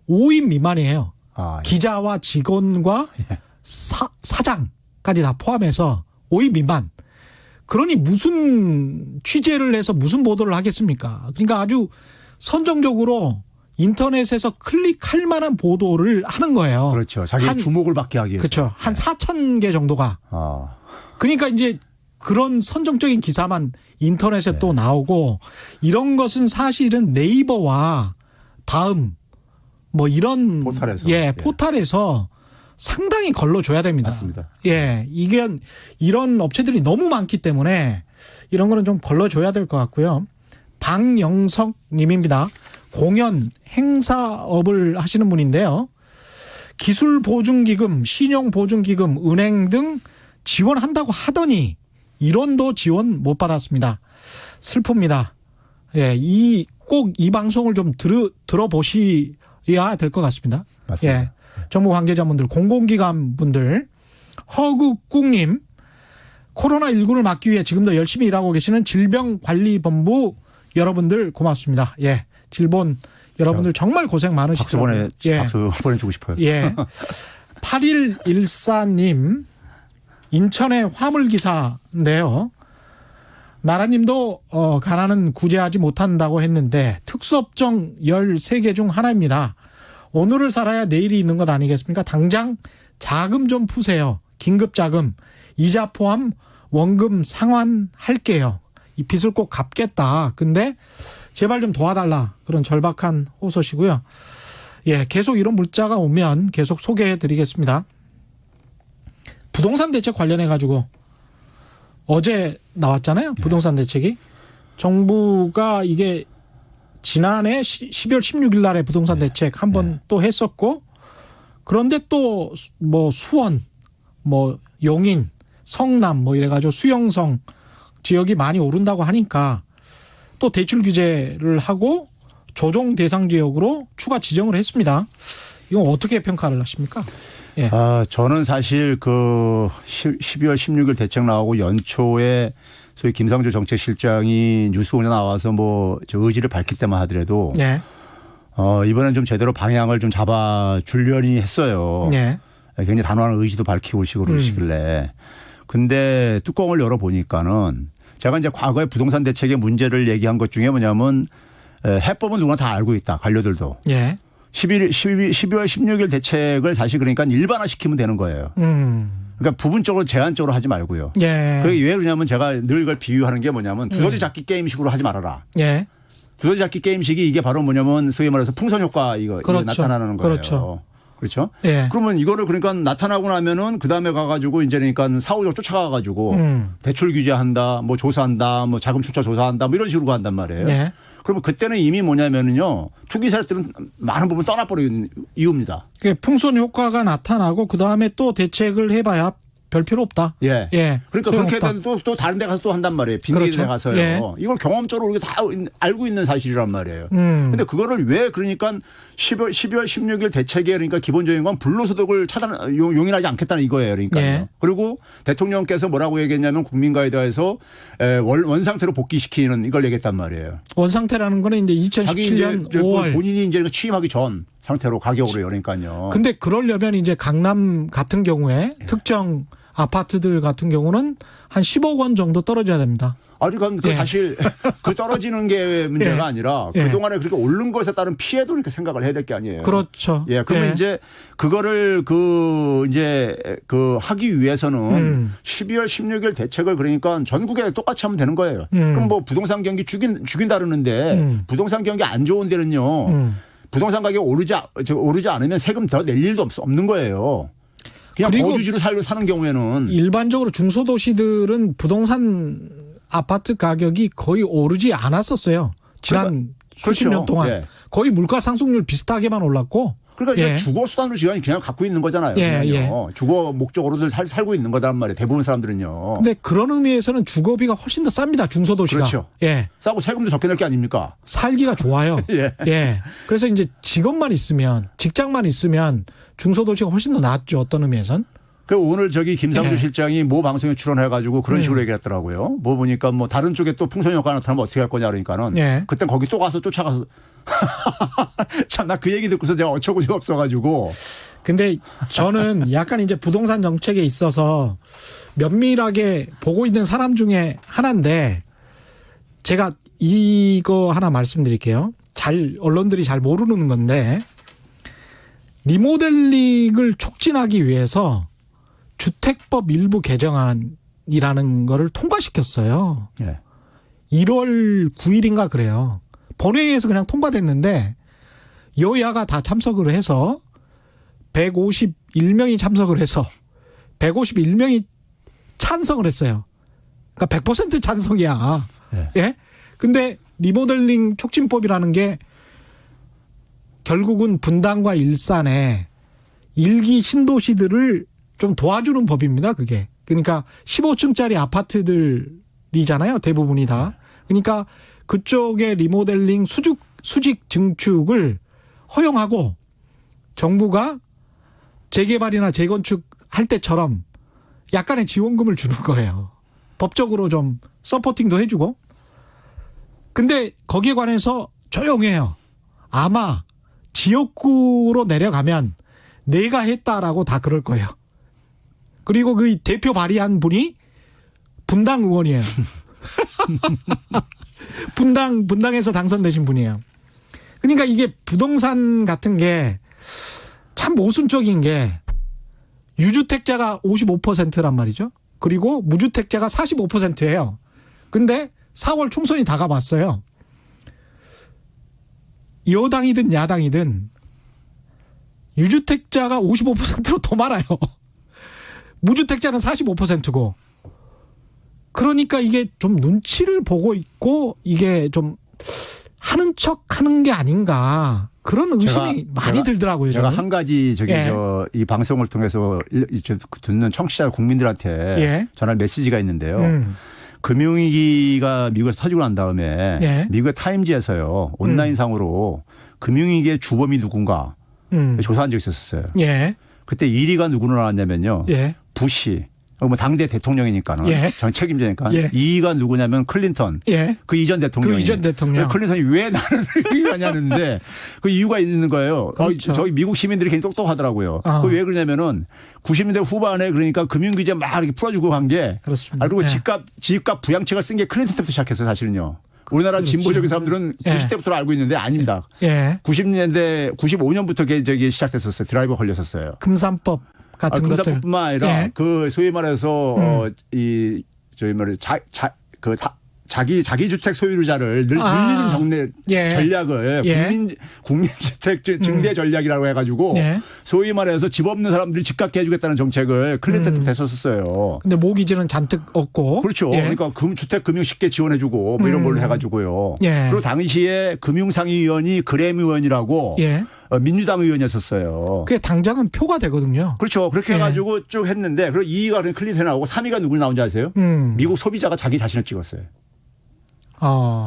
5인 미만이에요. 아, 예. 기자와 직원과 사장까지 다 포함해서 5인 미만. 그러니 무슨 취재를 해서 무슨 보도를 하겠습니까? 그러니까 아주 선정적으로 인터넷에서 클릭할 만한 보도를 하는 거예요. 그렇죠. 자기 주목을 받게 하기 위해서. 그렇죠. 한 4천 개 정도가. 아. 그러니까 이제 그런 선정적인 기사만 인터넷에 또 나오고 이런 것은 사실은 네이버와 다음 뭐 이런 포털에서. 포털에서 상당히 걸러줘야 됩니다. 맞습니다. 예, 이게 이런 업체들이 너무 많기 때문에 이런 거는 좀 걸러줘야 될 것 같고요. 방영석님입니다. 공연 행사업을 하시는 분인데요. 기술보증기금, 신용보증기금, 은행 등 지원한다고 하더니 1원도 지원 못 받았습니다. 슬픕니다. 예, 꼭 이 방송을 좀 들어보셔야 될 것 같습니다. 맞습니다. 예, 정부 관계자분들, 공공기관 분들, 허국국님, 코로나19를 막기 위해 지금도 열심히 일하고 계시는 질병관리본부 여러분들 고맙습니다. 예, 질본 여러분들 정말 고생 많으시죠. 박수 보내주고 싶어요. 예. 8114님, 인천의 화물기사인데요. 나라님도 가난은 구제하지 못한다고 했는데 특수업종 13개 중 하나입니다. 오늘을 살아야 내일이 있는 것 아니겠습니까? 당장 자금 좀 푸세요. 긴급자금, 이자 포함 원금 상환할게요. 이 빚을 꼭 갚겠다. 근데 제발 좀 도와달라. 그런 절박한 호소시고요. 예, 계속 이런 문자가 오면 계속 소개해 드리겠습니다. 부동산 대책 관련해 가지고 어제 나왔잖아요. 부동산 대책이. 정부가 이게 지난해 12월 16일 날에 부동산 대책 한 번 또 했었고, 그런데 또 뭐 수원, 뭐 용인, 성남 뭐 이래가지고 수영성 지역이 많이 오른다고 하니까 또 대출 규제를 하고 조정 대상 지역으로 추가 지정을 했습니다. 이건 어떻게 평가를 하십니까? 예. 저는 사실 그 12월 16일 대책 나오고 연초에 소위 김상조 정책실장이 뉴스공장에 나와서 뭐 저 의지를 밝힐 때만 하더라도 네. 이번엔 좀 제대로 방향을 좀 잡아 주려니 했어요. 네. 굉장히 단호한 의지도 밝히고 그러시길래. 근데 뚜껑을 열어 보니까는 제가 이제 과거에 부동산 대책의 문제를 얘기한 것 중에 뭐냐면 해법은 누구나 다 알고 있다. 관료들도. 예. 12월 16일 대책을 사실 그러니까 일반화시키면 되는 거예요. 그러니까 부분적으로 제한적으로 하지 말고요. 예. 그게 왜 그러냐면 제가 늘 이걸 비유하는 게 뭐냐면 두더지 잡기 게임식으로 하지 말아라. 예. 두더지 잡기 게임식이 이게 바로 뭐냐면 소위 말해서 풍선 효과 이거 나타나는 거예요. 그렇죠. 그렇죠. 예. 그러면 이거를 그러니까 나타나고 나면은 그 다음에 가가지고 이제 그러니까 사후적으로 쫓아가가지고 대출 규제한다, 뭐 조사한다, 뭐 자금 출처 조사한다, 뭐 이런 식으로 간단 말이에요. 예. 그러면 그때는 이미 뭐냐면은요 투기 세력들은 많은 부분 떠나버리는 이유입니다. 풍선 효과가 나타나고 그 다음에 또 대책을 해봐야 별 필요 없다. 예. 예. 그러니까 그렇게 되면 또 다른 데 가서 또 한단 말이에요. 빈기에 그렇죠. 가서요. 예. 이걸 경험적으로 우리가 다 알고 있는 사실이란 말이에요. 근데 그거를 왜 그러니까 12월 16일 대책에 그러니까 기본적인 건 불로소득을 용인하지 않겠다는 이거예요. 그러니까요. 예. 그리고 대통령께서 뭐라고 얘기했냐면 국민과에 대해서 원상태로 복귀시키는 이걸 얘기했단 말이에요. 원상태라는 거는 이제 자기 2017년 이제 5월. 본인이 이제 취임하기 전 상태로 가격으로 그러니까요. 근데 그러려면 이제 강남 같은 경우에 특정 아파트들 같은 경우는 한 10억 원 정도 떨어져야 됩니다. 아니, 그 사실 그 떨어지는 게 문제가 예. 아니라 예. 그동안에 그렇게 오른 것에 따른 피해도 이렇게 생각을 해야 될 게 아니에요. 그렇죠. 예. 그러면 예. 이제 그거를 하기 위해서는 12월 16일 대책을 그러니까 전국에 똑같이 하면 되는 거예요. 그럼 뭐 부동산 경기 죽인다르는데 부동산 경기 안 좋은 데는요. 부동산 가격이 오르지 않으면 세금 더 낼 일도 없는 거예요. 그냥 거주지로 사는 경우에는 일반적으로 중소도시들은 부동산 아파트 가격이 거의 오르지 않았었어요. 지난 수십 년 동안. 예. 거의 물가 상승률 비슷하게만 올랐고 그러니까 예. 이게 주거 수단으로 지금 그냥 갖고 있는 거잖아요. 예, 그냥요. 주거 목적으로들 살고 있는 거란 말이에요. 대부분 사람들은요. 근데 그런 의미에서는 주거비가 훨씬 더 쌉니다. 중소도시가. 그렇죠. 예. 싸고 세금도 적게 낼 게 아닙니까? 살기가 좋아요. 예. 예. 그래서 이제 직업만 있으면, 직장만 있으면 중소도시가 훨씬 더 낫죠. 어떤 의미에선. 그 오늘 저기 김상주 예. 실장이 모 방송에 출연해가지고 그런 식으로 얘기했더라고요. 뭐 보니까 뭐 다른 쪽에 또 풍선 효과 나타나면 어떻게 할 거냐 그러니까는 예. 그땐 거기 또 가서 쫓아가서 참 나 그 얘기 듣고서 제가 어처구니가 없어가지고 근데 저는 약간 이제 부동산 정책에 있어서 면밀하게 보고 있는 사람 중에 하나인데 제가 이거 하나 말씀드릴게요. 언론들이 잘 모르는 건데 리모델링을 촉진하기 위해서 주택법 일부 개정안이라는 거를 통과시켰어요. 예. 1월 9일인가 그래요. 본회의에서 그냥 통과됐는데 여야가 다 참석을 해서 151명이 참석을 해서 151명이 찬성을 했어요. 그러니까 100% 찬성이야. 예. 예? 근데 리모델링 촉진법이라는 게 결국은 분당과 일산에 일기 신도시들을 좀 도와주는 법입니다. 그게. 그러니까 15층짜리 아파트들이잖아요. 대부분이 다. 그러니까 그쪽에 리모델링 수직 증축을 허용하고 정부가 재개발이나 재건축 할 때처럼 약간의 지원금을 주는 거예요. 법적으로 좀 서포팅도 해주고. 근데 거기에 관해서 조용해요. 아마 지역구로 내려가면 내가 했다라고 다 그럴 거예요. 그리고 그 대표 발의한 분이 분당 의원이에요. 분당에서 당선되신 분이에요. 그러니까 이게 부동산 같은 게 참 모순적인 게 유주택자가 55%란 말이죠. 그리고 무주택자가 45%예요. 근데 4월 총선이 다가왔어요. 여당이든 야당이든 유주택자가 55%로 더 많아요. 무주택자는 45%고. 그러니까 이게 좀 눈치를 보고 있고 이게 좀 하는 척 하는 게 아닌가. 그런 의심이 많이 들더라고요. 제가 저는. 한 가지 저기 예. 이 방송을 통해서 듣는 청취자 국민들한테 예. 전할 메시지가 있는데요. 금융위기가 미국에서 터지고 난 다음에 예. 미국의 타임지에서요. 온라인상으로 금융위기의 주범이 누군가 조사한 적이 있었어요. 예. 그때 1위가 누구로 나왔냐면요. 예. 부시. 뭐 당대 대통령이니까는 예. 전 책임자니까. 예. 2위가 누구냐면 클린턴. 예. 그 이전 대통령. 그 이전 대통령. 클린턴이 왜 나는 얘기하냐는데 그 이유가 있는 거예요. 그렇죠. 저희 미국 시민들이 굉장히 똑똑하더라고요. 그 왜 그러냐면은 90년대 후반에 그러니까 금융규제 막 이렇게 풀어주고 간 게. 그렇습니다. 그리고 예. 집값 부양책을 쓴 게 클린턴 때부터 시작했어요 사실은요. 우리나라 그렇죠. 진보적인 사람들은 예. 90대부터 알고 있는데 아닙니다. 예. 90년대 95년부터 저기 시작됐었어요. 드라이버 걸렸었어요. 금산법 같은 것들. 금산뿐만 아니라 예. 그 소위 말해서 이 저희 말해 자기 주택 소유자를 늘리는 정례 예. 전략을 예. 국민주택 증대 전략이라고 해가지고 예. 소위 말해서 집 없는 사람들이 집 갖게 해주겠다는 정책을 클린턴 때 했었어요. 근데 모기지는 잔뜩 없고. 그렇죠. 예. 그러니까 주택 금융 쉽게 지원해주고 뭐 이런 걸로 해가지고요. 예. 그리고 당시에 금융상의위원이 그램 의원이라고 예. 민주당 의원이었었어요. 그게 당장은 표가 되거든요. 그렇죠. 그렇게 예. 해가지고 쭉 했는데 그리고 2위가 클린턴 나오고 3위가 누굴 나온지 아세요? 미국 소비자가 자기 자신을 찍었어요.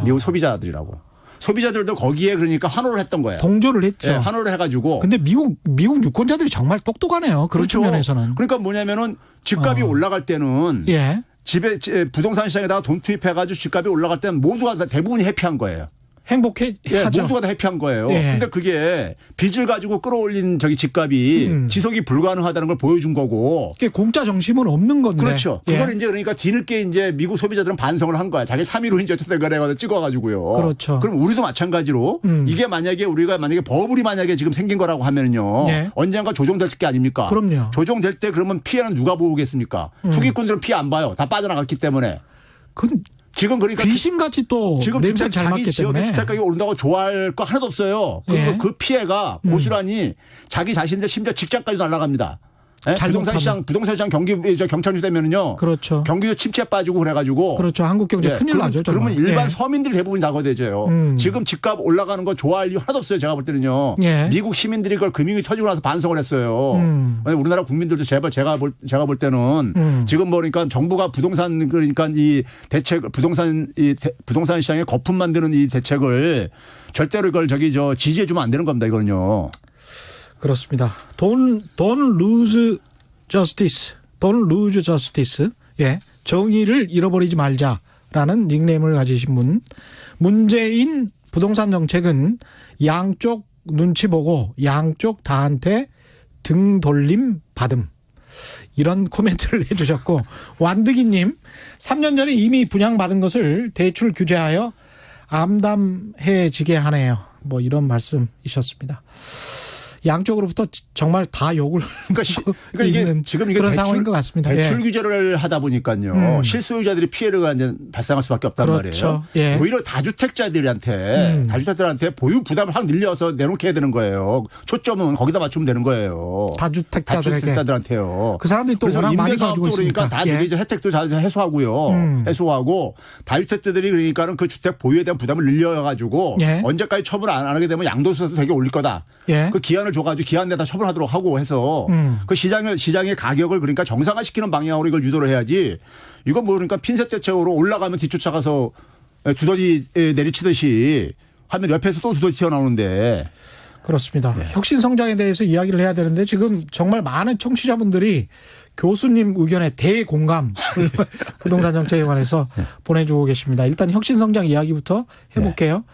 미국 소비자들이라고. 소비자들도 거기에 그러니까 환호를 했던 거예요. 동조를 했죠. 예, 환호를 해가지고. 근데 미국 유권자들이 정말 똑똑하네요. 그런 그렇죠. 측면에서는. 그러니까 뭐냐면은 집값이 올라갈 때는 예. 집에 부동산 시장에다가 돈 투입해가지고 집값이 올라갈 때는 모두가 다 대부분이 해피한 거예요. 행복해 예, 하죠. 모두가 다 해피한 거예요. 예. 근데 그게 빚을 가지고 끌어올린 저기 집값이 지속이 불가능하다는 걸 보여준 거고. 그게 공짜 정심은 없는 건데. 그렇죠. 예. 그걸 이제 그러니까 뒤늦게 이제 미국 소비자들은 반성을 한 거야. 자기 3위로 이제 어쨌든 간에 찍어가지고요. 그렇죠. 그럼 우리도 마찬가지로 이게 만약에 우리가 만약에 버블이 만약에 지금 생긴 거라고 하면요. 예. 언젠가 조정될 게 아닙니까? 그럼요. 조정될 때 그러면 피해는 누가 보겠습니까? 투기꾼들은 피해 안 봐요. 다 빠져나갔기 때문에. 그건 지금 그러니까 귀신같이 또 지금 냄새 잘 자기 맞기 지역의 때문에. 주택 가격이 오른다고 좋아할 거 하나도 없어요. 그리고 예. 그 피해가 고스란히 자기 자신들 심지어 직장까지도 날아갑니다. 예? 잘 부동산 시장 경찰주 되면은요. 그렇죠. 경기도 침체 빠지고 그래가지고. 그렇죠. 한국 경제 큰일 나죠. 그러면 정말. 일반 서민들이 대부분 다 거되죠. 지금 집값 올라가는 거 좋아할 이유 하나도 없어요. 제가 볼 때는요. 미국 시민들이 그걸 금융이 터지고 나서 반성을 했어요. 우리나라 국민들도 제발 제가 볼 때는 지금 그러니까 정부가 부동산 그러니까 이 대책 부동산 시장에 거품 만드는 이 대책을 절대로 이걸 지지해 주면 안 되는 겁니다. 이거는요. 그렇습니다. Don't lose justice. Don't lose justice. 예. 정의를 잃어버리지 말자라는 닉네임을 가지신 분. 문재인 부동산 정책은 양쪽 눈치 보고 양쪽 다한테 등 돌림 받음. 이런 코멘트를 해주셨고, 완득이님 3년 전에 이미 분양받은 것을 대출 규제하여 암담해지게 하네요. 뭐 이런 말씀이셨습니다. 양쪽으로부터 정말 다 욕을 그러니까 이게 지금 이게 그런 상황인 것 같습니다. 대출 규제를 하다 보니까요. 실소유자들이 피해를 발생할 수밖에 없단 그렇죠. 말이에요. 예. 오히려 다주택자들한테 보유 부담을 확 늘려서 내놓게 해야 되는 거예요. 초점은 거기다 맞추면 되는 거예요. 다주택자들한테요. 그 사람들이 또 워낙 많이 가지고 있으니까. 그러니까 다 혜택도 잘 해소하고요. 해소하고 다주택자들이 그러니까는 그 주택 보유에 대한 부담을 늘려가지고 언제까지 처분 안 하게 되면 양도세도 되게 올릴 거다. 그 기한을 줘가지고 기한 내다 처분하도록 하고 해서 그 시장의 가격을 그러니까 정상화시키는 방향으로 이걸 유도를 해야지. 이건 뭐 그러니까 핀셋 대책으로 올라가면 뒤쫓아가서 두더지 내리치듯이 하면 옆에서 또 두더지 튀어나오는데. 그렇습니다. 혁신 성장에 대해서 이야기를 해야 되는데 지금 정말 많은 청취자분들이 교수님 의견에 대공감을 부동산 정책에 관해서 보내주고 계십니다. 일단 혁신 성장 이야기부터 해볼게요.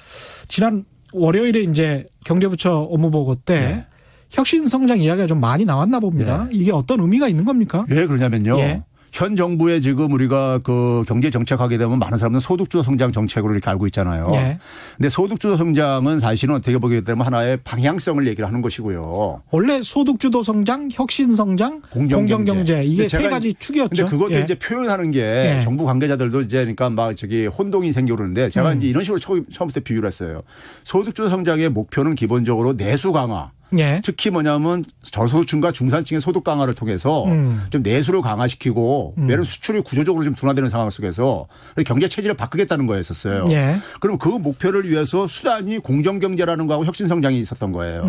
지난 월요일에 이제 경제부처 업무보고 때 혁신 성장 이야기가 좀 많이 나왔나 봅니다. 이게 어떤 의미가 있는 겁니까? 왜 그러냐면요. 현 정부에 지금 우리가 그 경제 정책하게 되면 많은 사람들은 소득주도 성장 정책으로 이렇게 알고 있잖아요. 근데 소득주도 성장은 사실은 어떻게 보게 되면 하나의 방향성을 얘기를 하는 것이고요. 원래 소득주도 성장, 혁신 성장, 공정경제 이게 세 가지 축이었죠. 근데 그것도 이제 표현하는 게 정부 관계자들도 이제 그러니까 막 혼동이 생기는데 제가 이제 이런 식으로 처음부터 비유를 했어요. 소득주도 성장의 목표는 기본적으로 내수 강화. 특히 뭐냐면 저소득층과 중산층의 소득 강화를 통해서 좀 내수를 강화시키고 왜냐하면 수출이 구조적으로 좀 둔화되는 상황 속에서 경제 체질을 바꾸겠다는 거였었어요. 그럼 그 목표를 위해서 수단이 공정경제라는 거하고 혁신성장이 있었던 거예요.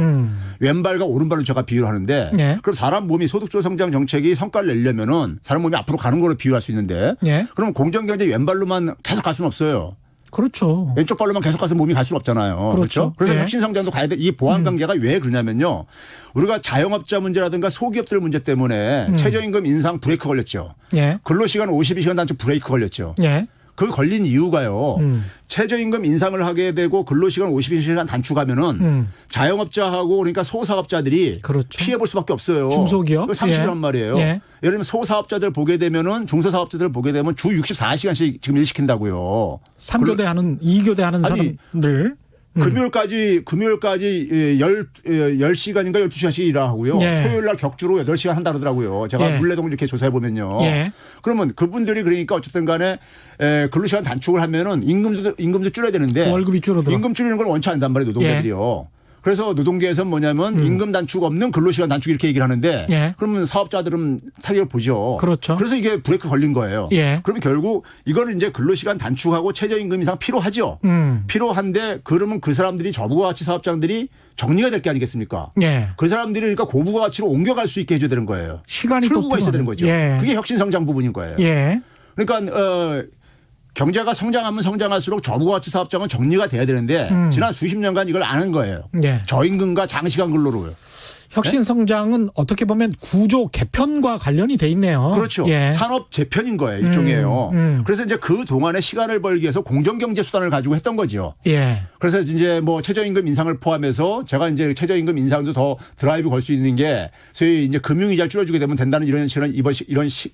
왼발과 오른발로 제가 비유를 하는데 그럼 사람 몸이 소득주도 성장 정책이 성과를 내려면은 사람 몸이 앞으로 가는 거로 비유할 수 있는데 그럼 공정경제 왼발로만 계속 갈 수는 없어요. 그렇죠. 왼쪽 발로만 계속 가서 몸이 갈 수는 없잖아요. 그렇죠. 그래서 혁신성장도 가야 돼. 이 보완관계가 왜 그러냐면요. 우리가 자영업자 문제라든가 소기업들 문제 때문에 최저임금 인상 브레이크 걸렸죠. 근로시간 52시간 단축 브레이크 걸렸죠. 그 걸린 이유가요. 최저임금 인상을 하게 되고 근로시간 52시간 단축하면은 자영업자하고 그러니까 소사업자들이 피해 볼 수밖에 없어요. 중소기업. 상식이란 말이에요. 예를 들면 소사업자들 보게 되면은 중소사업자들 보게 되면 주 64시간씩 지금 일 시킨다고요. 3교대 하는 2교대 하는 사람들. 금요일까지 10시간인가 12시간씩 일하고요. 토요일 날 격주로 8시간 한다 그러더라고요. 제가 물레동을 이렇게 조사해 보면요. 그러면 그분들이 그러니까 어쨌든 간에 근로시간 단축을 하면은 임금도 줄여야 되는데 월급이 줄어들어. 임금 줄이는 걸 원치 않는단 말이에요. 노동자들이요. 그래서 노동계에서는 뭐냐면 임금 단축 없는 근로시간 단축 이렇게 얘기를 하는데 그러면 사업자들은 타격을 보죠. 그렇죠. 그래서 이게 브레이크 걸린 거예요. 그러면 결국 이거는 이제 근로시간 단축하고 최저임금 인상 필요하죠. 필요한데 그러면 그 사람들이 저부가가치 사업장들이 정리가 될 게 아니겠습니까? 그 사람들이 그러니까 고부가가치로 옮겨갈 수 있게 해줘야 되는 거예요. 시간이 출구가 있어야 되는 거죠. 그게 혁신성장 부분인 거예요. 그러니까 경제가 성장하면 성장할수록 저부가가치 사업장은 정리가 돼야 되는데 지난 수십 년간 이걸 안 한 거예요. 저임금과 장시간 근로로요. 혁신 성장은 어떻게 보면 구조 개편과 관련이 돼 있네요. 그렇죠. 산업 재편인 거예요. 일종이에요. 그래서 이제 그 동안에 시간을 벌기 위해서 공정경제 수단을 가지고 했던 거죠. 그래서 이제 뭐 최저임금 인상을 포함해서 제가 이제 최저임금 인상도 더 드라이브 걸 수 있는 게 소위 이제 금융이자를 줄여주게 되면 된다는 이런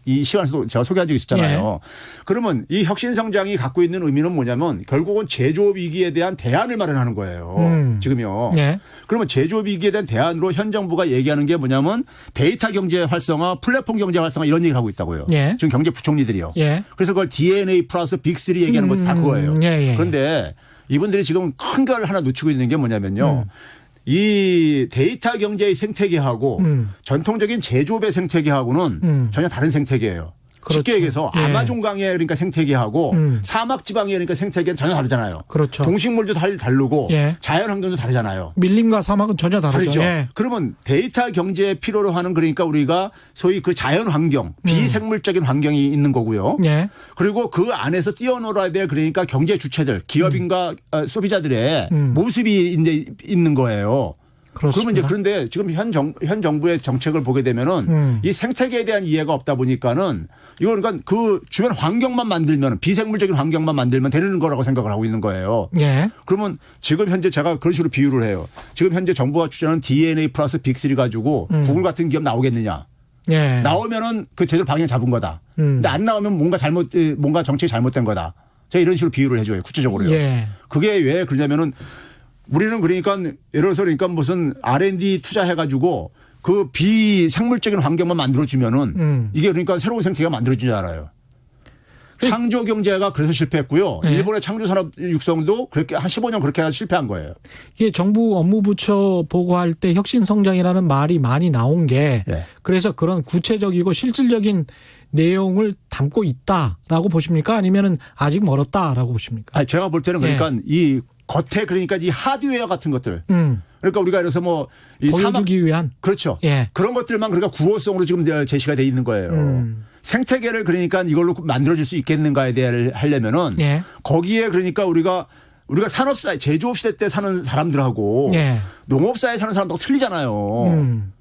이 시간에서도 제가 소개한 적이 있었잖아요. 그러면 이 혁신 성장이 갖고 있는 의미는 뭐냐면 결국은 제조업 위기에 대한 대안을 마련하는 거예요. 지금요. 그러면 제조업 위기에 대한 대안으로 현 정부가 얘기하는 게 뭐냐면 데이터 경제 활성화, 플랫폼 경제 활성화 이런 얘기를 하고 있다고요. 지금 경제부총리들이요. 그래서 그걸 DNA 플러스 빅3 얘기하는 것도 다 그거예요. 그런데 이분들이 지금 큰 걸 하나 놓치고 있는 게 뭐냐면요. 이 데이터 경제의 생태계하고 전통적인 제조업의 생태계하고는 전혀 다른 생태계예요. 그렇죠. 쉽게 얘기해서 예. 아마존 강의 그러니까 생태계하고 사막 지방의 그러니까 생태계는 전혀 다르잖아요. 그렇죠. 동식물도 다르고 예. 자연 환경도 다르잖아요. 밀림과 사막은 전혀 다르죠. 다르죠. 예. 그러면 데이터 경제에 필요로 하는 그러니까 우리가 소위 그 자연 환경, 비생물적인 환경이 있는 거고요. 예. 그리고 그 안에서 뛰어놀아야 될 그러니까 경제 주체들, 기업인과 소비자들의 모습이 이제 있는 거예요. 그렇습니다. 그러면 이제 그런데 지금 현 정부의 정책을 보게 되면은 이 생태계에 대한 이해가 없다 보니까는 이거 그러니까 그 주변 환경만 만들면 비생물적인 환경만 만들면 되는 거라고 생각을 하고 있는 거예요. 예. 그러면 지금 현재 제가 그런 식으로 비유를 해요. 지금 현재 정부가 추진하는 DNA 플러스 빅3 가지고 구글 같은 기업 나오겠느냐. 예. 나오면은 그 제대로 방향 잡은 거다. 근데 안 나오면 뭔가 정책이 잘못된 거다. 제가 이런 식으로 비유를 해줘요. 구체적으로요. 예. 그게 왜 그러냐면은 우리는 그러니까 예를 들어서 그러니까 무슨 R&D 투자해가지고 그 비생물적인 환경만 만들어주면은 이게 그러니까 새로운 생태계가 만들어지지 않아요. 창조 경제가 그래서 실패했고요. 네. 일본의 창조 산업 육성도 그렇게 한 15년 그렇게 해서 실패한 거예요. 이게 정부 업무부처 보고할 때 혁신성장이라는 말이 많이 나온 게 네. 그래서 그런 구체적이고 실질적인 내용을 담고 있다라고 보십니까? 아니면은 아직 멀었다라고 보십니까? 아니, 제가 볼 때는 그러니까 이 겉에 그러니까 이 하드웨어 같은 것들. 그러니까 우리가 그래서 뭐 이 보여주기 위한. 그렇죠. 예. 그런 것들만 그러니까 구호성으로 지금 제시가 돼 있는 거예요. 생태계를 그러니까 이걸로 만들어줄 수 있겠는가에 대해 하려면은 예. 거기에 그러니까 우리가 산업사회 제조업 시대 때 사는 사람들하고 예. 농업사회에 사는 사람하고 틀리잖아요.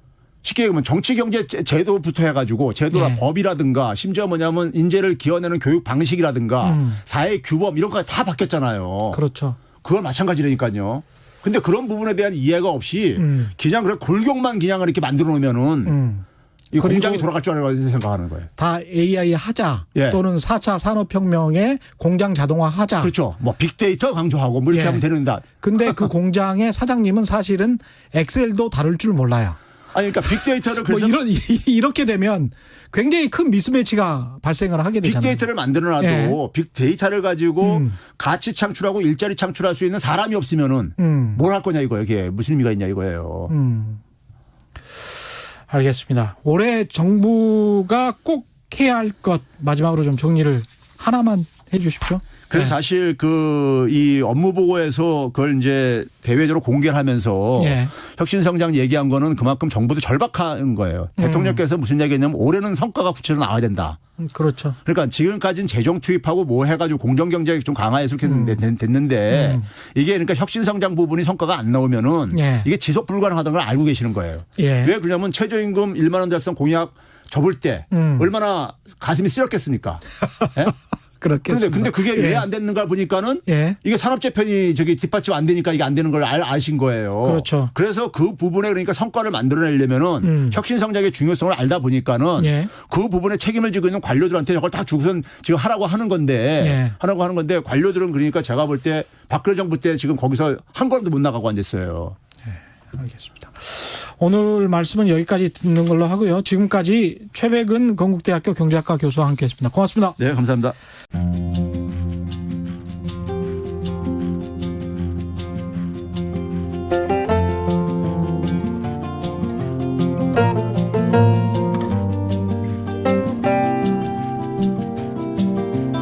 쉽게 얘기하면 정치 경제 제도부터 해가지고 제도나 예. 법이라든가 심지어 뭐냐면 인재를 기어내는 교육 방식이라든가 사회 규범 이런 거 다 바뀌었잖아요. 그렇죠. 그건 마찬가지라니까요. 근데 그런 부분에 대한 이해가 없이 그냥 그래 골격만 그냥 이렇게 만들어 놓으면은 이 공장이 돌아갈 줄 알고 생각하는 거예요. 다 AI 하자 예. 또는 4차 산업혁명에 공장 자동화 하자. 그렇죠. 뭐 빅데이터 강조하고 뭐 이렇게 예. 하면 되는다. 근데 그 공장의 사장님은 사실은 엑셀도 다룰 줄 몰라요. 아니 그러니까 빅데이터를 뭐 그래서 이렇게 되면 굉장히 큰 미스매치가 발생을 하게 되잖아요. 빅데이터를 만들어놔도 예. 빅데이터를 가지고 가치 창출하고 일자리 창출할 수 있는 사람이 없으면은 뭘 할 거냐 이거예요. 이게 무슨 의미가 있냐 이거예요. 알겠습니다. 올해 정부가 꼭 해야 할 것 마지막으로 좀 정리를 하나만 해 주십시오. 그래서 네. 사실 이 업무 보고에서 그걸 이제 대외적으로 공개를 하면서 예. 혁신성장 얘기한 거는 그만큼 정부도 절박한 거예요. 대통령께서 무슨 얘기했냐면 올해는 성과가 구체적으로 나와야 된다. 그렇죠. 그러니까 지금까지는 재정 투입하고 뭐 해가지고 공정경제가 좀 강화해서 이렇게 됐는데 이게 그러니까 혁신성장 부분이 성과가 안 나오면은 예. 이게 지속 불가능하다는 걸 알고 계시는 거예요. 예. 왜 그러냐면 최저임금 1만 원 달성 공약 접을 때 얼마나 가슴이 쓰렸겠습니까? 예? 그렇겠습니다. 근데 그게 왜 예. 안 됐는가 보니까는 예. 이게 산업재편이 뒷받침 안 되니까 이게 안 되는 걸 아신 거예요. 그렇죠. 그래서 그 부분에 그러니까 성과를 만들어내려면은 혁신성장의 중요성을 알다 보니까는 예. 그 부분에 책임을 지고 있는 관료들한테 이걸 다 주고선 지금 하라고 하는 건데 예. 하라고 하는 건데 관료들은 그러니까 제가 볼 때 박근혜 정부 때 지금 거기서 한 걸음도 못 나가고 앉았어요. 알겠습니다. 오늘 말씀은 여기까지 듣는 걸로 하고요. 지금까지 최백은 건국대학교 경제학과 교수와 함께했습니다. 고맙습니다. 네, 감사합니다.